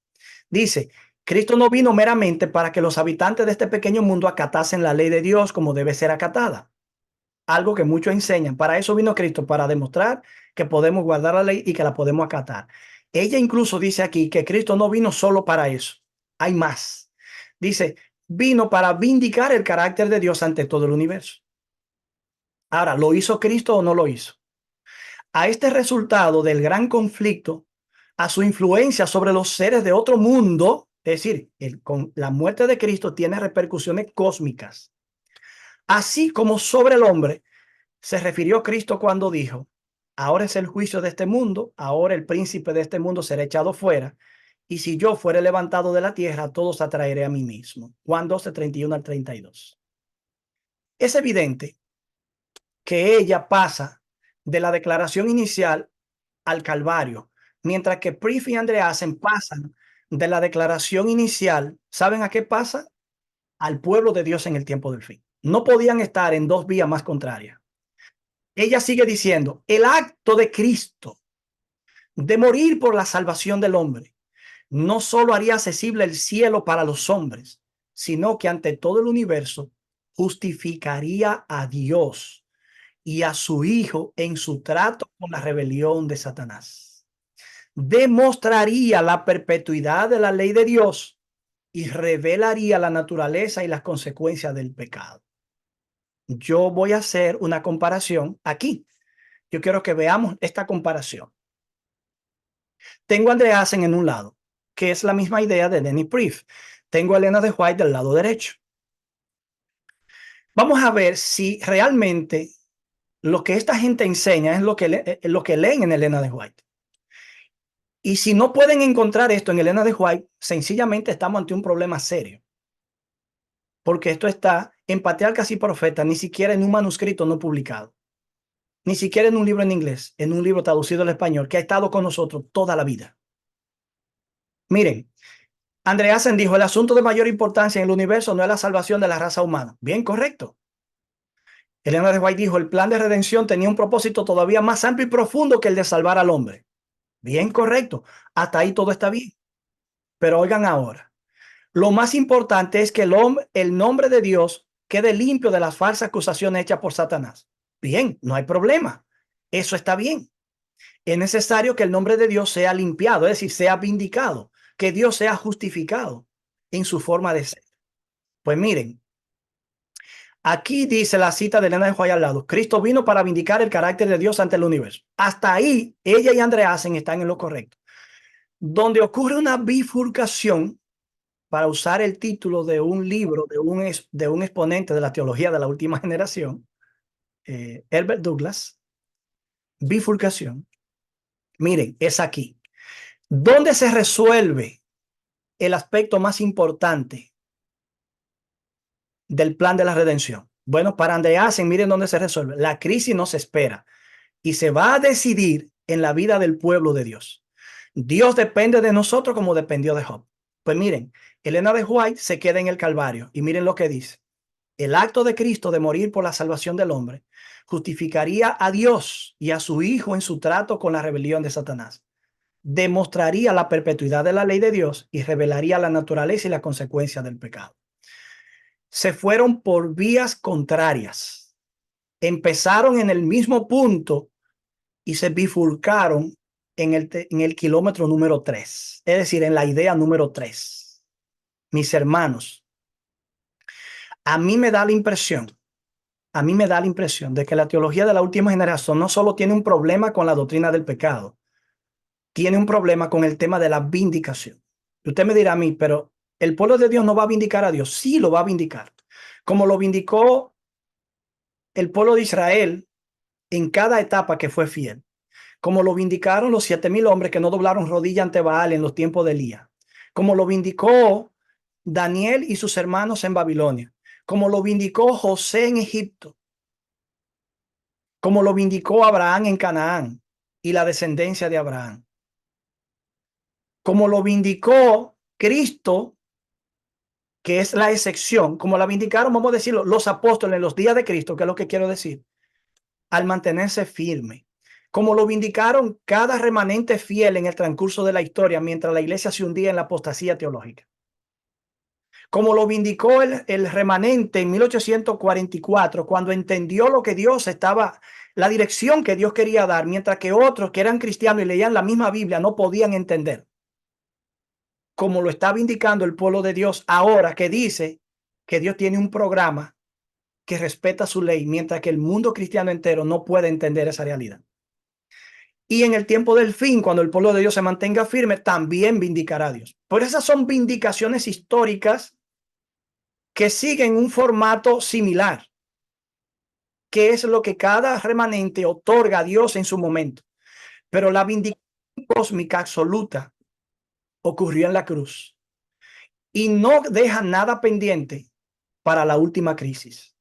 Dice, Cristo no vino meramente para que los habitantes de este pequeño mundo acatasen la ley de Dios como debe ser acatada. Algo que muchos enseñan. Para eso vino Cristo, para demostrar que podemos guardar la ley y que la podemos acatar. Ella incluso dice aquí que Cristo no vino solo para eso. Hay más. Dice, vino para vindicar el carácter de Dios ante todo el universo. Ahora, ¿lo hizo Cristo o no lo hizo? A este resultado del gran conflicto, a su influencia sobre los seres de otro mundo, es decir, con la muerte de Cristo tiene repercusiones cósmicas, así como sobre el hombre, se refirió Cristo cuando dijo, ahora es el juicio de este mundo, ahora el príncipe de este mundo será echado fuera, y si yo fuere levantado de la tierra, todos atraeré a mí mismo. Juan 12, 31 al 32. Es evidente que ella pasa de la declaración inicial al Calvario, mientras que Prief y Andreasen pasan de la declaración inicial, ¿saben a qué pasa? Al pueblo de Dios en el tiempo del fin. No podían estar en dos vías más contrarias. Ella sigue diciendo, el acto de Cristo de morir por la salvación del hombre no solo haría accesible el cielo para los hombres, sino que ante todo el universo justificaría a Dios y a su Hijo en su trato con la rebelión de Satanás. demostraría la perpetuidad de la ley de Dios y revelaría la naturaleza y las consecuencias del pecado. Yo voy a hacer una comparación aquí. Yo quiero que veamos esta comparación. Tengo a Andreasen en un lado, que es la misma idea de Denis Priest. Tengo a Elena de White del lado derecho. Vamos a ver si realmente lo que esta gente enseña es lo que leen en Elena de White. Y si no pueden encontrar esto en Elena de White, sencillamente estamos ante un problema serio. Porque esto está en Patriarcas y Profetas, ni siquiera en un manuscrito no publicado, ni siquiera en un libro en inglés, en un libro traducido al español que ha estado con nosotros toda la vida. Miren, Andreasen dijo, el asunto de mayor importancia en el universo no es la salvación de la raza humana. Bien, correcto. Elena de White dijo, el plan de redención tenía un propósito todavía más amplio y profundo que el de salvar al hombre. Bien, correcto. Hasta ahí todo está bien. Pero oigan ahora, lo más importante es que el nombre de Dios quede limpio de las falsas acusaciones hechas por Satanás. Bien, no hay problema. Eso está bien. Es necesario que el nombre de Dios sea limpiado, es decir, sea vindicado, que Dios sea justificado en su forma de ser. Pues miren, aquí dice la cita de Elena de White al lado, Cristo vino para vindicar el carácter de Dios ante el universo. Hasta ahí, ella y Andreasen están en lo correcto. Donde ocurre una bifurcación, para usar el título de un libro de un exponente de la teología de la última generación, Herbert Douglas, bifurcación. Miren, es aquí. ¿Dónde se resuelve el aspecto más importante del plan de la redención? Bueno, para Andreasen, miren dónde se resuelve. La crisis no se espera y se va a decidir en la vida del pueblo de Dios. Dios depende de nosotros como dependió de Job. Pues miren, Elena de White se queda en el Calvario y miren lo que dice. El acto de Cristo de morir por la salvación del hombre justificaría a Dios y a su Hijo en su trato con la rebelión de Satanás. Demostraría la perpetuidad de la ley de Dios y revelaría la naturaleza y la consecuencia del pecado. Se fueron por vías contrarias. Empezaron en el mismo punto y se bifurcaron en el kilómetro número 3, es decir, en la idea número 3. Mis hermanos, a mí me da la impresión de que la teología de la última generación no solo tiene un problema con la doctrina del pecado, tiene un problema con el tema de la vindicación. Y usted me dirá a mí, pero el pueblo de Dios no va a vindicar a Dios. Sí, lo va a vindicar. Como lo vindicó el pueblo de Israel en cada etapa que fue fiel. Como lo vindicaron los 7,000 hombres que no doblaron rodilla ante Baal en los tiempos de Elías. Como lo vindicó Daniel y sus hermanos en Babilonia. Como lo vindicó José en Egipto. Como lo vindicó Abraham en Canaán y la descendencia de Abraham. Como lo vindicó Cristo, que es la excepción, como la vindicaron, vamos a decirlo, los apóstoles en los días de Cristo, que es lo que quiero decir, al mantenerse firme. Como lo vindicaron cada remanente fiel en el transcurso de la historia mientras la iglesia se hundía en la apostasía teológica. Como lo vindicó el remanente en 1844, cuando entendió lo que Dios estaba, la dirección que Dios quería dar, mientras que otros que eran cristianos y leían la misma Biblia no podían entender. Como lo está vindicando el pueblo de Dios ahora, que dice que Dios tiene un programa que respeta su ley, mientras que el mundo cristiano entero no puede entender esa realidad. Y en el tiempo del fin, cuando el pueblo de Dios se mantenga firme, también vindicará a Dios. Por esas son vindicaciones históricas que siguen un formato similar, que es lo que cada remanente otorga a Dios en su momento. Pero la vindicación cósmica absoluta ocurrió en la cruz y no deja nada pendiente para la última crisis.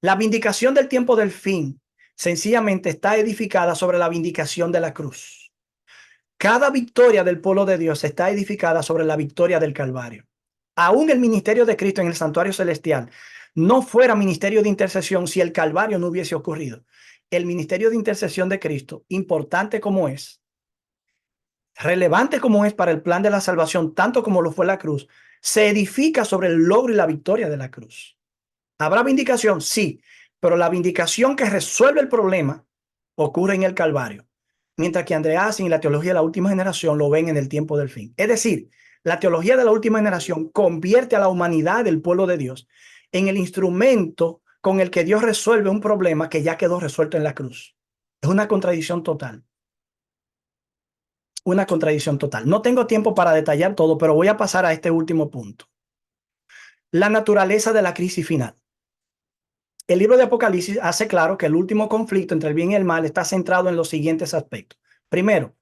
La vindicación del tiempo del fin sencillamente está edificada sobre la vindicación de la cruz. Cada victoria del pueblo de Dios está edificada sobre la victoria del Calvario. Aún el ministerio de Cristo en el santuario celestial no fuera ministerio de intercesión si el Calvario no hubiese ocurrido. El ministerio de intercesión de Cristo, importante como es, relevante como es para el plan de la salvación, tanto como lo fue la cruz, se edifica sobre el logro y la victoria de la cruz. ¿Habrá vindicación? Sí, pero la vindicación que resuelve el problema ocurre en el Calvario. mientras que Andreasen y la teología de la última generación lo ven en el tiempo del fin. Es decir, la teología de la última generación convierte a la humanidad del pueblo de Dios en el instrumento con el que Dios resuelve un problema que ya quedó resuelto en la cruz. Es una contradicción total. Una contradicción total. No tengo tiempo para detallar todo, pero voy a pasar a este último punto. La naturaleza de la crisis final. El libro de Apocalipsis hace claro que el último conflicto entre el bien y el mal está centrado en los siguientes aspectos. Primero,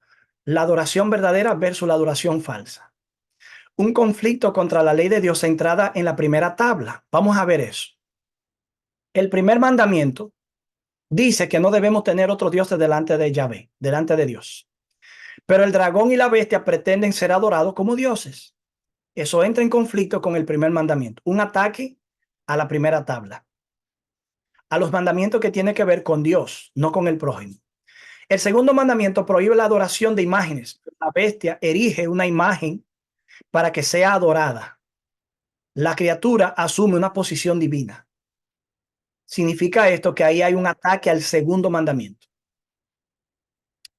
la adoración verdadera versus la adoración falsa. Un conflicto contra la ley de Dios centrada en la primera tabla. Vamos a ver eso. El primer mandamiento dice que no debemos tener otros dioses delante de Yahvé, delante de Dios. Pero el dragón y la bestia pretenden ser adorados como dioses. Eso entra en conflicto con el primer mandamiento, un ataque a la primera tabla, a los mandamientos que tienen que ver con Dios, no con el prójimo. El segundo mandamiento prohíbe la adoración de imágenes. La bestia erige una imagen para que sea adorada. La criatura asume una posición divina. Significa esto que ahí hay un ataque al segundo mandamiento.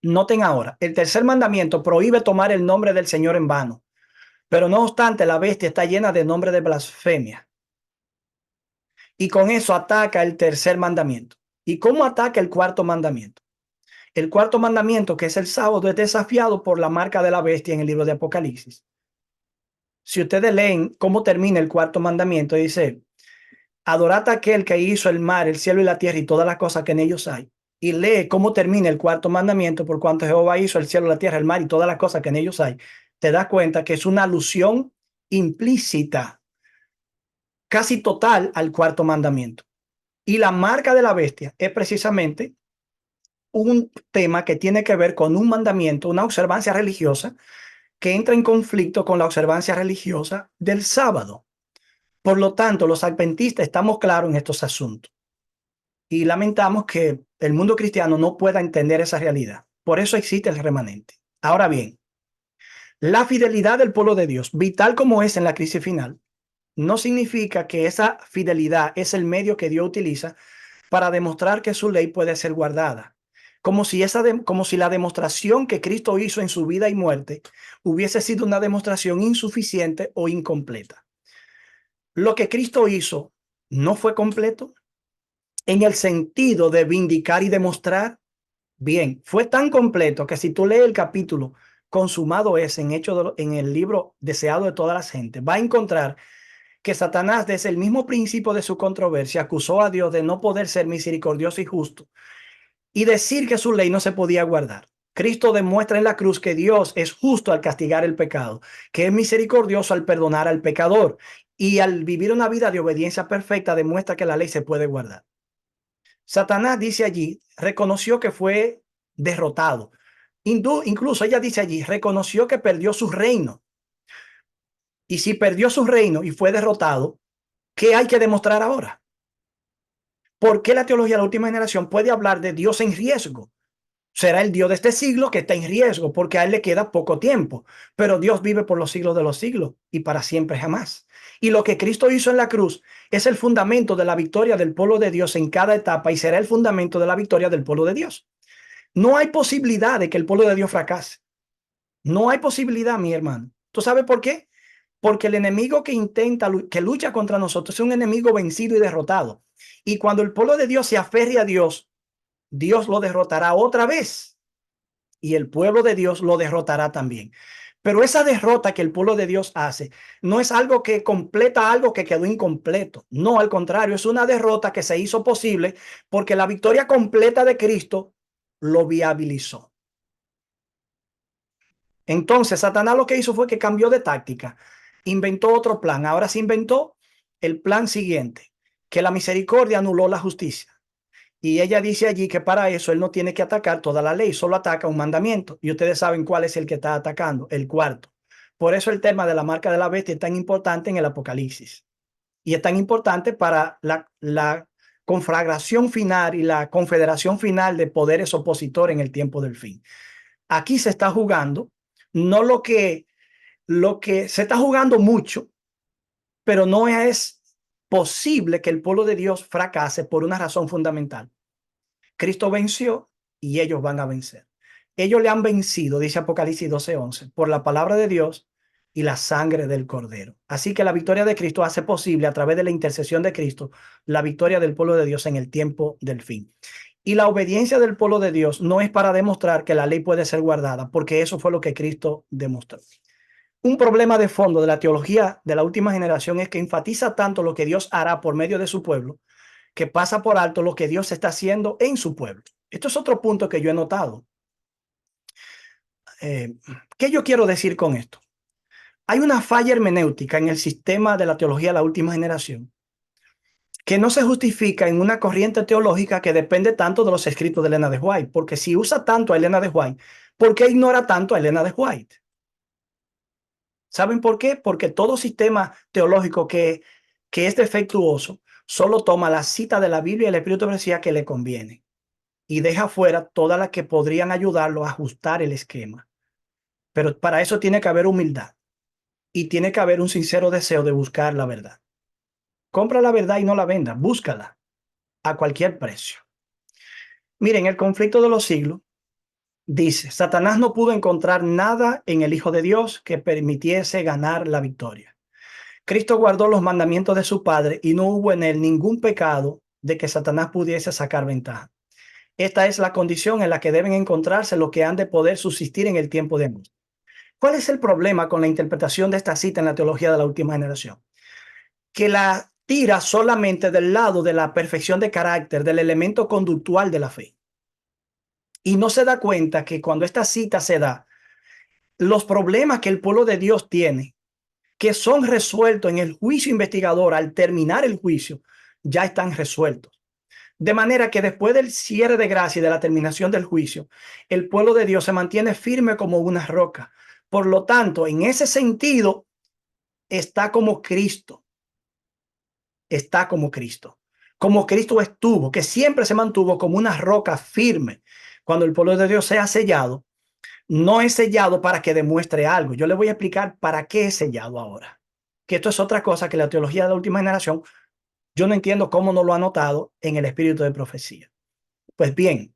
Noten ahora, el tercer mandamiento prohíbe tomar el nombre del Señor en vano, pero no obstante la bestia está llena de nombre de blasfemia. Y con eso ataca el tercer mandamiento. ¿Y cómo ataca el cuarto mandamiento? El cuarto mandamiento, que es el sábado, es desafiado por la marca de la bestia en el libro de Apocalipsis. Si ustedes leen cómo termina el cuarto mandamiento, dice, adorad a aquel que hizo el mar, el cielo y la tierra y todas las cosas que en ellos hay. Y lee cómo termina el cuarto mandamiento, por cuanto Jehová hizo el cielo, la tierra, el mar y todas las cosas que en ellos hay. Te das cuenta que es una alusión implícita, casi total, al cuarto mandamiento. Y la marca de la bestia es precisamente un tema que tiene que ver con un mandamiento, una observancia religiosa que entra en conflicto con la observancia religiosa del sábado. Por lo tanto, los adventistas estamos claros en estos asuntos y lamentamos que el mundo cristiano no pueda entender esa realidad. Por eso existe el remanente. Ahora bien, la fidelidad del pueblo de Dios, vital como es en la crisis final, no significa que esa fidelidad es el medio que Dios utiliza para demostrar que su ley puede ser guardada. Como si la demostración que Cristo hizo en su vida y muerte hubiese sido una demostración insuficiente o incompleta. Lo que Cristo hizo no fue completo en el sentido de vindicar y demostrar. Bien, fue tan completo que si tú lees el capítulo consumado es en el libro deseado de todas las gentes, va a encontrar que Satanás, desde el mismo principio de su controversia, acusó a Dios de no poder ser misericordioso y justo y decir que su ley no se podía guardar. Cristo demuestra en la cruz que Dios es justo al castigar el pecado, que es misericordioso al perdonar al pecador y al vivir una vida de obediencia perfecta demuestra que la ley se puede guardar. Satanás dice allí, reconoció que fue derrotado. Incluso ella dice allí, reconoció que perdió su reino. Y si perdió su reino y fue derrotado, ¿qué hay que demostrar ahora? ¿Por qué la teología de la última generación puede hablar de Dios en riesgo? Será el Dios de este siglo que está en riesgo porque a él le queda poco tiempo, pero Dios vive por los siglos de los siglos y para siempre jamás. Y lo que Cristo hizo en la cruz es el fundamento de la victoria del pueblo de Dios en cada etapa y será el fundamento de la victoria del pueblo de Dios. No hay posibilidad de que el pueblo de Dios fracase. No hay posibilidad, mi hermano. ¿Tú sabes por qué? Porque el enemigo que lucha contra nosotros es un enemigo vencido y derrotado. Y cuando el pueblo de Dios se aferre a Dios, Dios lo derrotará otra vez y el pueblo de Dios lo derrotará también. Pero esa derrota que el pueblo de Dios hace no es algo que completa algo que quedó incompleto. No, al contrario, es una derrota que se hizo posible porque la victoria completa de Cristo lo viabilizó. Entonces, Satanás lo que hizo fue que cambió de táctica, inventó otro plan. Ahora se inventó el plan siguiente, que la misericordia anuló la justicia. Y ella dice allí que para eso él no tiene que atacar toda la ley, solo ataca un mandamiento. Y ustedes saben cuál es el que está atacando, el cuarto. Por eso el tema de la marca de la bestia es tan importante en el Apocalipsis. Y es tan importante para la conflagración final y la confederación final de poderes opositores en el tiempo del fin. Aquí se está jugando, no lo que se está jugando mucho, pero no es posible que el pueblo de Dios fracase por una razón fundamental. Cristo venció y ellos van a vencer. ellos le han vencido, dice Apocalipsis 12:11, por la palabra de Dios y la sangre del Cordero. Así que la victoria de Cristo hace posible, a través de la intercesión de Cristo, la victoria del pueblo de Dios en el tiempo del fin. Y la obediencia del pueblo de Dios no es para demostrar que la ley puede ser guardada, porque eso fue lo que Cristo demostró. Un problema de fondo de la teología de la última generación es que enfatiza tanto lo que Dios hará por medio de su pueblo, que pasa por alto lo que Dios está haciendo en su pueblo. Esto es otro punto que yo he notado. ¿Qué yo quiero decir con esto? Hay una falla hermenéutica en el sistema de la teología de la última generación que no se justifica en una corriente teológica que depende tanto de los escritos de Elena de White, porque si usa tanto a Elena de White, ¿por qué ignora tanto a Elena de White? ¿Saben por qué? Porque todo sistema teológico que es defectuoso solo toma la cita de la Biblia y el Espíritu de profecía que le conviene y deja fuera todas las que podrían ayudarlo a ajustar el esquema. Pero para eso tiene que haber humildad y tiene que haber un sincero deseo de buscar la verdad. Compra la verdad y no la venda, búscala a cualquier precio. Miren, el conflicto de los siglos dice, Satanás no pudo encontrar nada en el Hijo de Dios que permitiese ganar la victoria. Cristo guardó los mandamientos de su Padre y no hubo en él ningún pecado de que Satanás pudiese sacar ventaja. Esta es la condición en la que deben encontrarse los que han de poder subsistir en el tiempo de angustia. ¿Cuál es el problema con la interpretación de esta cita en la teología de la última generación? Que la tira solamente del lado de la perfección de carácter, del elemento conductual de la fe. Y no se da cuenta que cuando esta cita se da, los problemas que el pueblo de Dios tiene, que son resueltos en el juicio investigador al terminar el juicio, ya están resueltos. De manera que después del cierre de gracia y de la terminación del juicio, el pueblo de Dios se mantiene firme como una roca. Por lo tanto, en ese sentido, está como Cristo. Está como Cristo estuvo, que siempre se mantuvo como una roca firme. Cuando el pueblo de Dios sea sellado, no es sellado para que demuestre algo. Yo le voy a explicar para qué es sellado ahora. Que esto es otra cosa que la teología de la última generación, yo no entiendo cómo no lo ha notado en el espíritu de profecía. Pues bien,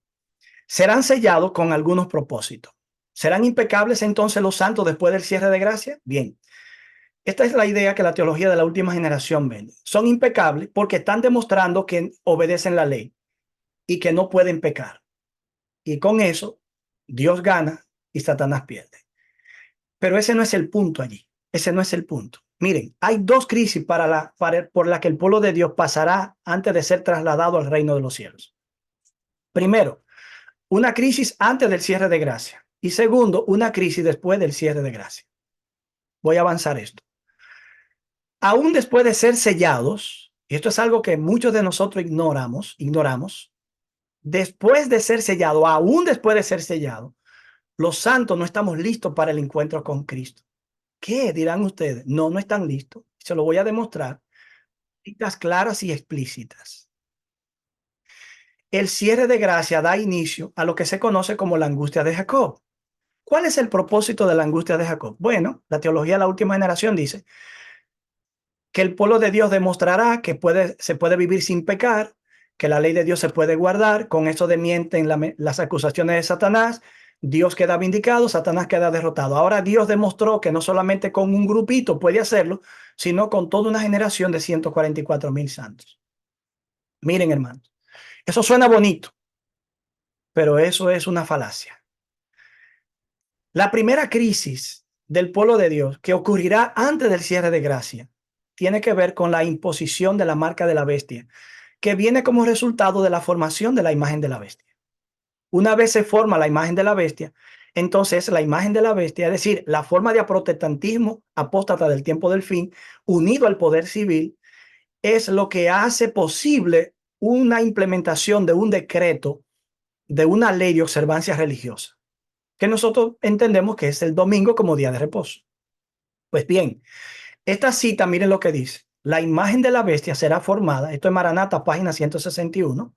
serán sellados con algunos propósitos. ¿Serán impecables entonces los santos después del cierre de gracia? Bien. Esta es la idea que la teología de la última generación vende. Son impecables porque están demostrando que obedecen la ley y que no pueden pecar. Y con eso, Dios gana y Satanás pierde. Pero ese no es el punto allí. Ese no es el punto. Miren, hay dos crisis por la que el pueblo de Dios pasará antes de ser trasladado al reino de los cielos. Primero, una crisis antes del cierre de gracia. Y segundo, una crisis después del cierre de gracia. Voy a avanzar esto. Aún después de ser sellados, y esto es algo que muchos de nosotros ignoramos, después de ser sellado, aún después de ser sellado, los santos no estamos listos para el encuentro con Cristo. ¿Qué dirán ustedes? No, no están listos. Se lo voy a demostrar. Citas claras y explícitas. El cierre de gracia da inicio a lo que se conoce como la angustia de Jacob. ¿Cuál es el propósito de la angustia de Jacob? Bueno, la teología de la última generación dice que el pueblo de Dios demostrará que se puede vivir sin pecar, que la ley de Dios se puede guardar, con eso desmienten las acusaciones de Satanás, Dios queda vindicado, Satanás queda derrotado. Ahora Dios demostró que no solamente con un grupito puede hacerlo, sino con toda una generación de 144,000 santos. Miren, hermanos, eso suena bonito, pero eso es una falacia. La primera crisis del pueblo de Dios que ocurrirá antes del cierre de gracia tiene que ver con la imposición de la marca de la bestia, que viene como resultado de la formación de la imagen de la bestia. Una vez se forma la imagen de la bestia, entonces la imagen de la bestia, es decir, la forma de protestantismo apóstata del tiempo del fin, unido al poder civil, es lo que hace posible una implementación de un decreto, de una ley de observancia religiosa, que nosotros entendemos que es el domingo como día de reposo. Pues bien, esta cita, miren lo que dice. La imagen de la bestia será formada, esto es Maranata, página 161,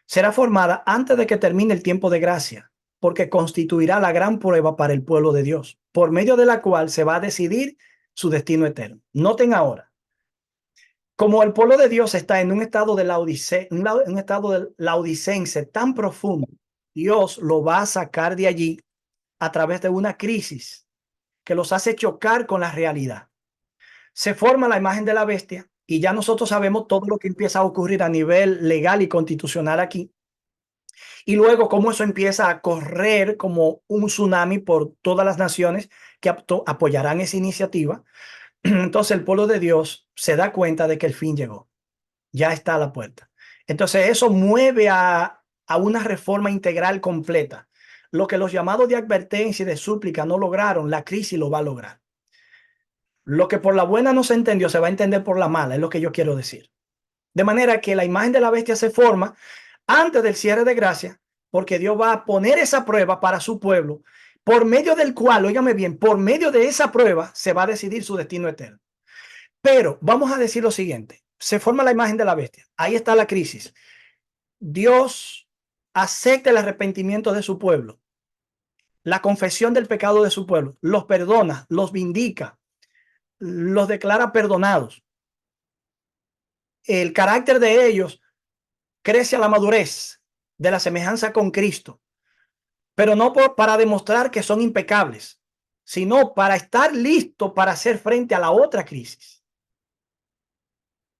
será formada antes de que termine el tiempo de gracia, porque constituirá la gran prueba para el pueblo de Dios, por medio de la cual se va a decidir su destino eterno. Noten ahora, como el pueblo de Dios está en un estado de laodicense tan profundo, Dios lo va a sacar de allí a través de una crisis que los hace chocar con la realidad. Se forma la imagen de la bestia y ya nosotros sabemos todo lo que empieza a ocurrir a nivel legal y constitucional aquí. Y luego cómo eso empieza a correr como un tsunami por todas las naciones que apoyarán esa iniciativa. Entonces el pueblo de Dios se da cuenta de que el fin llegó, ya está a la puerta. Entonces eso mueve a una reforma integral completa. Lo que los llamados de advertencia y de súplica no lograron, la crisis lo va a lograr. Lo que por la buena no se entendió, se va a entender por la mala, es lo que yo quiero decir. De manera que la imagen de la bestia se forma antes del cierre de gracia, porque Dios va a poner esa prueba para su pueblo, por medio del cual, óigame bien, por medio de esa prueba se va a decidir su destino eterno. Pero vamos a decir lo siguiente, se forma la imagen de la bestia, ahí está la crisis. Dios acepta el arrepentimiento de su pueblo, la confesión del pecado de su pueblo, los perdona, los vindica, los declara perdonados. El carácter de ellos crece a la madurez de la semejanza con Cristo, pero no para demostrar que son impecables, sino para estar listo para hacer frente a la otra crisis.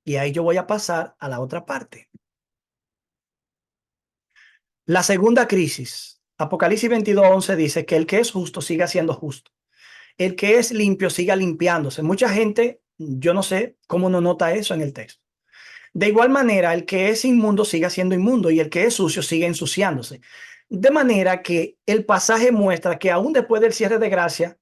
Y ahí yo voy a pasar a la otra parte. La segunda crisis, Apocalipsis 22:11 dice que el que es justo siga siendo justo. El que es limpio siga limpiándose. Mucha gente, yo no sé cómo no nota eso en el texto. De igual manera, el que es inmundo siga siendo inmundo y el que es sucio sigue ensuciándose. De manera que el pasaje muestra que aún después del cierre de gracia,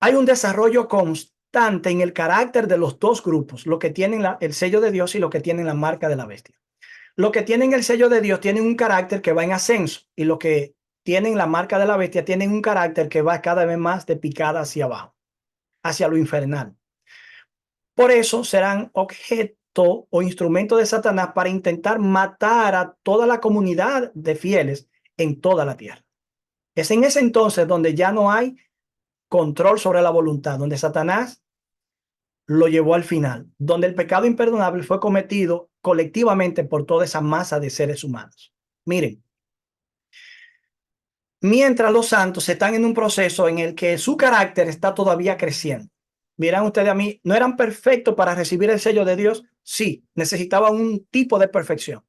hay un desarrollo constante en el carácter de los dos grupos, lo que tienen el sello de Dios y lo que tienen la marca de la bestia. Lo que tienen el sello de Dios tienen un carácter que va en ascenso y lo que tienen la marca de la bestia tienen un carácter que va cada vez más de picada hacia abajo, hacia lo infernal. Por eso serán objeto o instrumento de Satanás para intentar matar a toda la comunidad de fieles en toda la tierra. Es en ese entonces donde ya no hay control sobre la voluntad, donde Satanás lo llevó al final, donde el pecado imperdonable fue cometido colectivamente por toda esa masa de seres humanos. Miren, mientras los santos están en un proceso en el que su carácter está todavía creciendo. Miran ustedes a mí, ¿no eran perfectos para recibir el sello de Dios? Sí, necesitaban un tipo de perfección.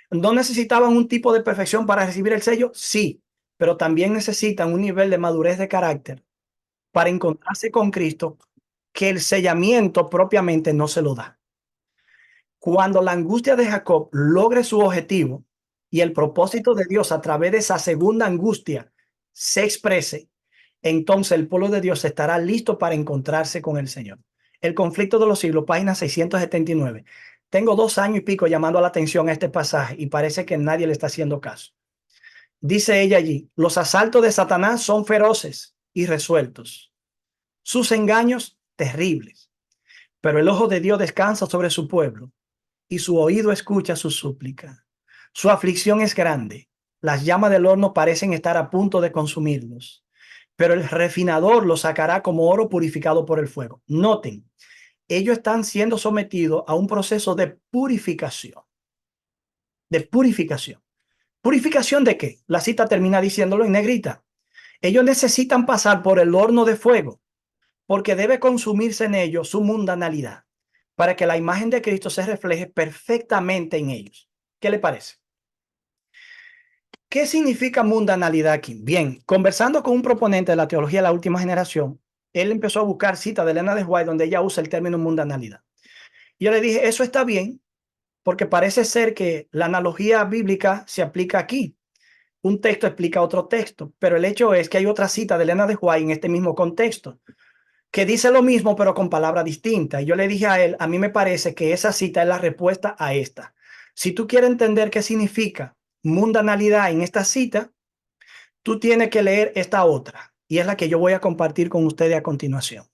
¿No necesitaban un tipo de perfección para recibir el sello? Sí, pero también necesitan un nivel de madurez de carácter para encontrarse con Cristo que el sellamiento propiamente no se lo da. Cuando la angustia de Jacob logre su objetivo y el propósito de Dios a través de esa segunda angustia se exprese, entonces el pueblo de Dios estará listo para encontrarse con el Señor. El conflicto de los siglos, página 679. Tengo 2 años y pico llamando la atención a este pasaje y parece que nadie le está haciendo caso. Dice ella allí, los asaltos de Satanás son feroces y resueltos, sus engaños terribles, pero el ojo de Dios descansa sobre su pueblo y su oído escucha su súplica. Su aflicción es grande. Las llamas del horno parecen estar a punto de consumirlos, pero el refinador los sacará como oro purificado por el fuego. Noten, ellos están siendo sometidos a un proceso de purificación. ¿De purificación? ¿Purificación de qué? La cita termina diciéndolo en negrita. Ellos necesitan pasar por el horno de fuego, porque debe consumirse en ellos su mundanalidad, para que la imagen de Cristo se refleje perfectamente en ellos. ¿Qué le parece? ¿Qué significa mundanalidad aquí? Bien, conversando con un proponente de la teología de la última generación, él empezó a buscar citas de Elena de White donde ella usa el término mundanalidad. Y yo le dije, eso está bien, porque parece ser que la analogía bíblica se aplica aquí. Un texto explica otro texto, pero el hecho es que hay otra cita de Elena de White en este mismo contexto que dice lo mismo, pero con palabras distintas. Y yo le dije a él, a mí me parece que esa cita es la respuesta a esta. Si tú quieres entender qué significa mundanalidad en esta cita, tú tienes que leer esta otra. Y es la que yo voy a compartir con ustedes a continuación.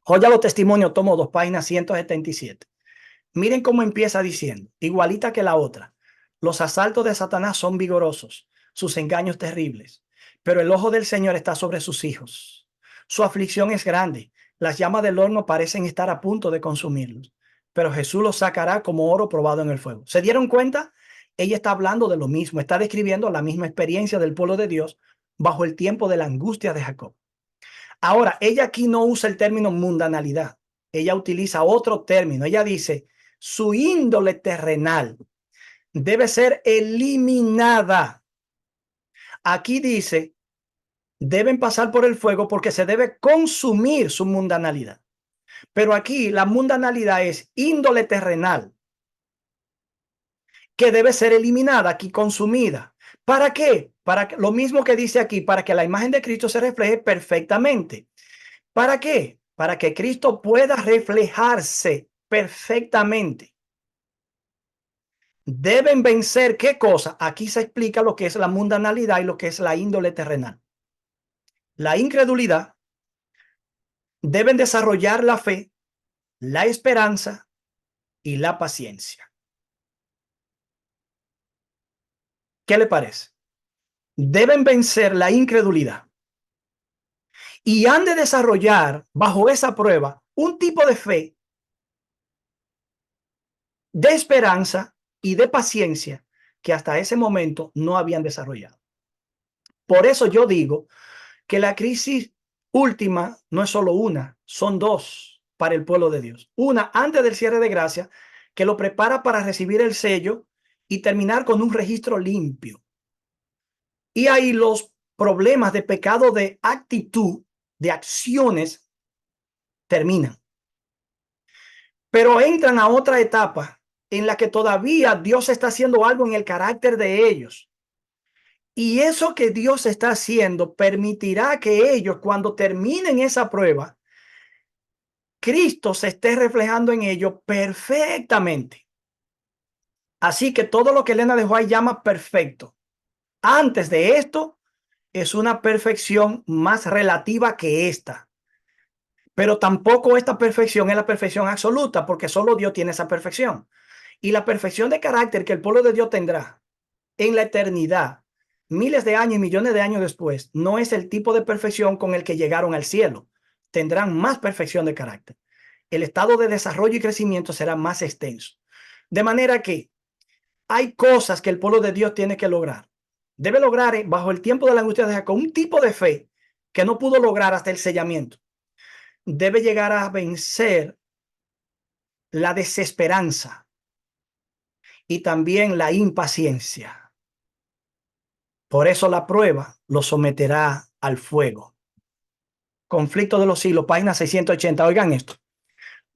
Joya los testimonios, tomo 2, página 177. Miren cómo empieza diciendo, igualita que la otra. Los asaltos de Satanás son vigorosos, sus engaños terribles, pero el ojo del Señor está sobre sus hijos. Su aflicción es grande, las llamas del horno parecen estar a punto de consumirlos, pero Jesús los sacará como oro probado en el fuego. ¿Se dieron cuenta ella está hablando de lo mismo, está describiendo la misma experiencia del pueblo de Dios bajo el tiempo de la angustia de Jacob. Ahora, ella aquí no usa el término mundanalidad, ella utiliza otro término. Ella dice, su índole terrenal debe ser eliminada. Aquí dice, deben pasar por el fuego porque se debe consumir su mundanalidad. Pero aquí la mundanalidad es índole terrenal, que debe ser eliminada, aquí consumida. ¿Para qué? Para que, lo mismo que dice aquí, para que la imagen de Cristo se refleje perfectamente. ¿Para qué? Para que Cristo pueda reflejarse perfectamente. Deben vencer, ¿qué cosa? Aquí se explica lo que es la mundanalidad y lo que es la índole terrenal. La incredulidad, deben desarrollar la fe, la esperanza y la paciencia. ¿Qué le parece? Deben vencer la incredulidad y han de desarrollar bajo esa prueba un tipo de fe, de esperanza y de paciencia que hasta ese momento no habían desarrollado. Por eso yo digo que la crisis última no es solo una, son dos para el pueblo de Dios. Una antes del cierre de gracia, que lo prepara para recibir el sello y terminar con un registro limpio. Y ahí los problemas de pecado de actitud, de acciones, terminan. Pero entran a otra etapa en la que todavía Dios está haciendo algo en el carácter de ellos. Y eso que Dios está haciendo permitirá que ellos, cuando terminen esa prueba, Cristo se esté reflejando en ellos perfectamente. Así que todo lo que Elena de White llama perfecto, antes de esto, es una perfección más relativa que esta. Pero tampoco esta perfección es la perfección absoluta, porque solo Dios tiene esa perfección. Y la perfección de carácter que el pueblo de Dios tendrá en la eternidad, miles de años y millones de años después, no es el tipo de perfección con el que llegaron al cielo. Tendrán más perfección de carácter. El estado de desarrollo y crecimiento será más extenso. De manera que hay cosas que el pueblo de Dios tiene que lograr. Debe lograr bajo el tiempo de la angustia de Jacob un tipo de fe que no pudo lograr hasta el sellamiento. Debe llegar a vencer la desesperanza y también la impaciencia. Por eso la prueba lo someterá al fuego. Conflicto de los siglos, página 680. Oigan esto.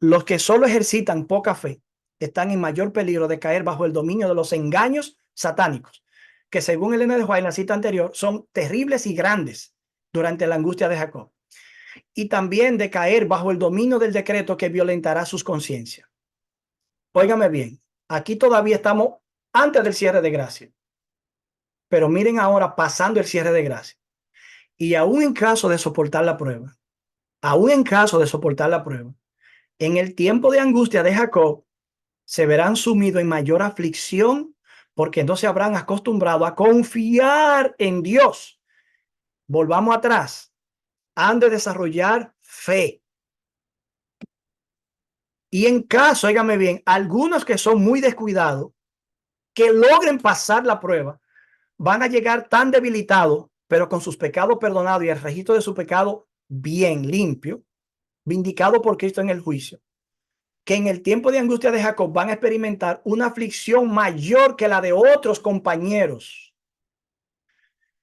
Los que solo ejercitan poca fe están en mayor peligro de caer bajo el dominio de los engaños satánicos, que según Elena de White en la cita anterior, son terribles y grandes durante la angustia de Jacob. Y también de caer bajo el dominio del decreto que violentará sus conciencias. Óigame bien, aquí todavía estamos antes del cierre de gracia. Pero miren ahora pasando el cierre de gracia. Y aún en caso de soportar la prueba, en el tiempo de angustia de Jacob, se verán sumidos en mayor aflicción porque no se habrán acostumbrado a confiar en Dios. Volvamos atrás. Han de desarrollar fe. Y en caso, óigame bien, algunos que son muy descuidados, que logren pasar la prueba, van a llegar tan debilitados, pero con sus pecados perdonados y el registro de su pecado bien limpio, vindicado por Cristo en el juicio, que en el tiempo de angustia de Jacob van a experimentar una aflicción mayor que la de otros compañeros,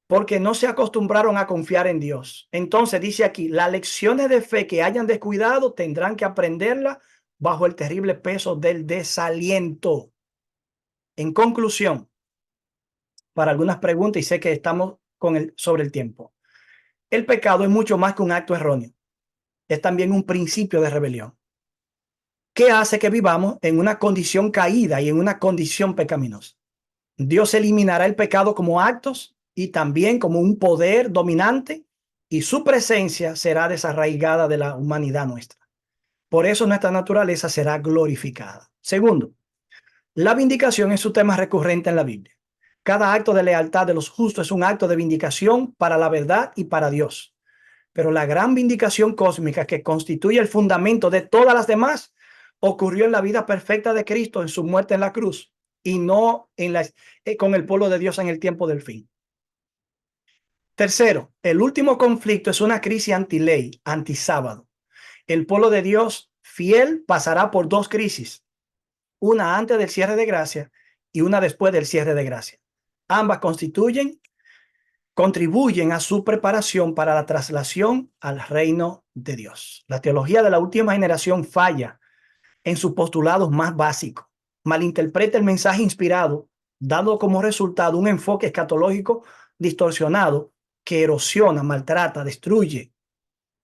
porque no se acostumbraron a confiar en Dios. Entonces dice aquí, las lecciones de fe que hayan descuidado tendrán que aprenderlas bajo el terrible peso del desaliento. En conclusión, para algunas preguntas, y sé que estamos sobre el tiempo. El pecado es mucho más que un acto erróneo. Es también un principio de rebelión que hace que vivamos en una condición caída y en una condición pecaminosa. Dios eliminará el pecado como actos y también como un poder dominante, y su presencia será desarraigada de la humanidad nuestra. Por eso nuestra naturaleza será glorificada. Segundo, la vindicación es un tema recurrente en la Biblia. Cada acto de lealtad de los justos es un acto de vindicación para la verdad y para Dios. Pero la gran vindicación cósmica que constituye el fundamento de todas las demás ocurrió en la vida perfecta de Cristo en su muerte en la cruz y no con el pueblo de Dios en el tiempo del fin. Tercero, el último conflicto es una crisis antiley, antisábado. El pueblo de Dios fiel pasará por dos crisis, una antes del cierre de gracia y una después del cierre de gracia. Ambas contribuyen a su preparación para la traslación al reino de Dios. La teología de la última generación falla en sus postulados más básicos, malinterpreta el mensaje inspirado, dando como resultado un enfoque escatológico distorsionado que erosiona, maltrata, destruye,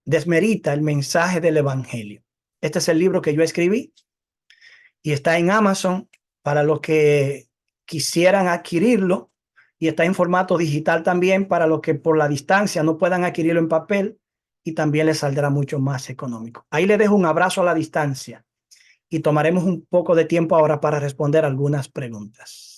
desmerita el mensaje del evangelio. Este es el libro que yo escribí y está en Amazon para los que quisieran adquirirlo, y está en formato digital también para los que por la distancia no puedan adquirirlo en papel, y también les saldrá mucho más económico. Ahí le dejo un abrazo a la distancia y tomaremos un poco de tiempo ahora para responder algunas preguntas.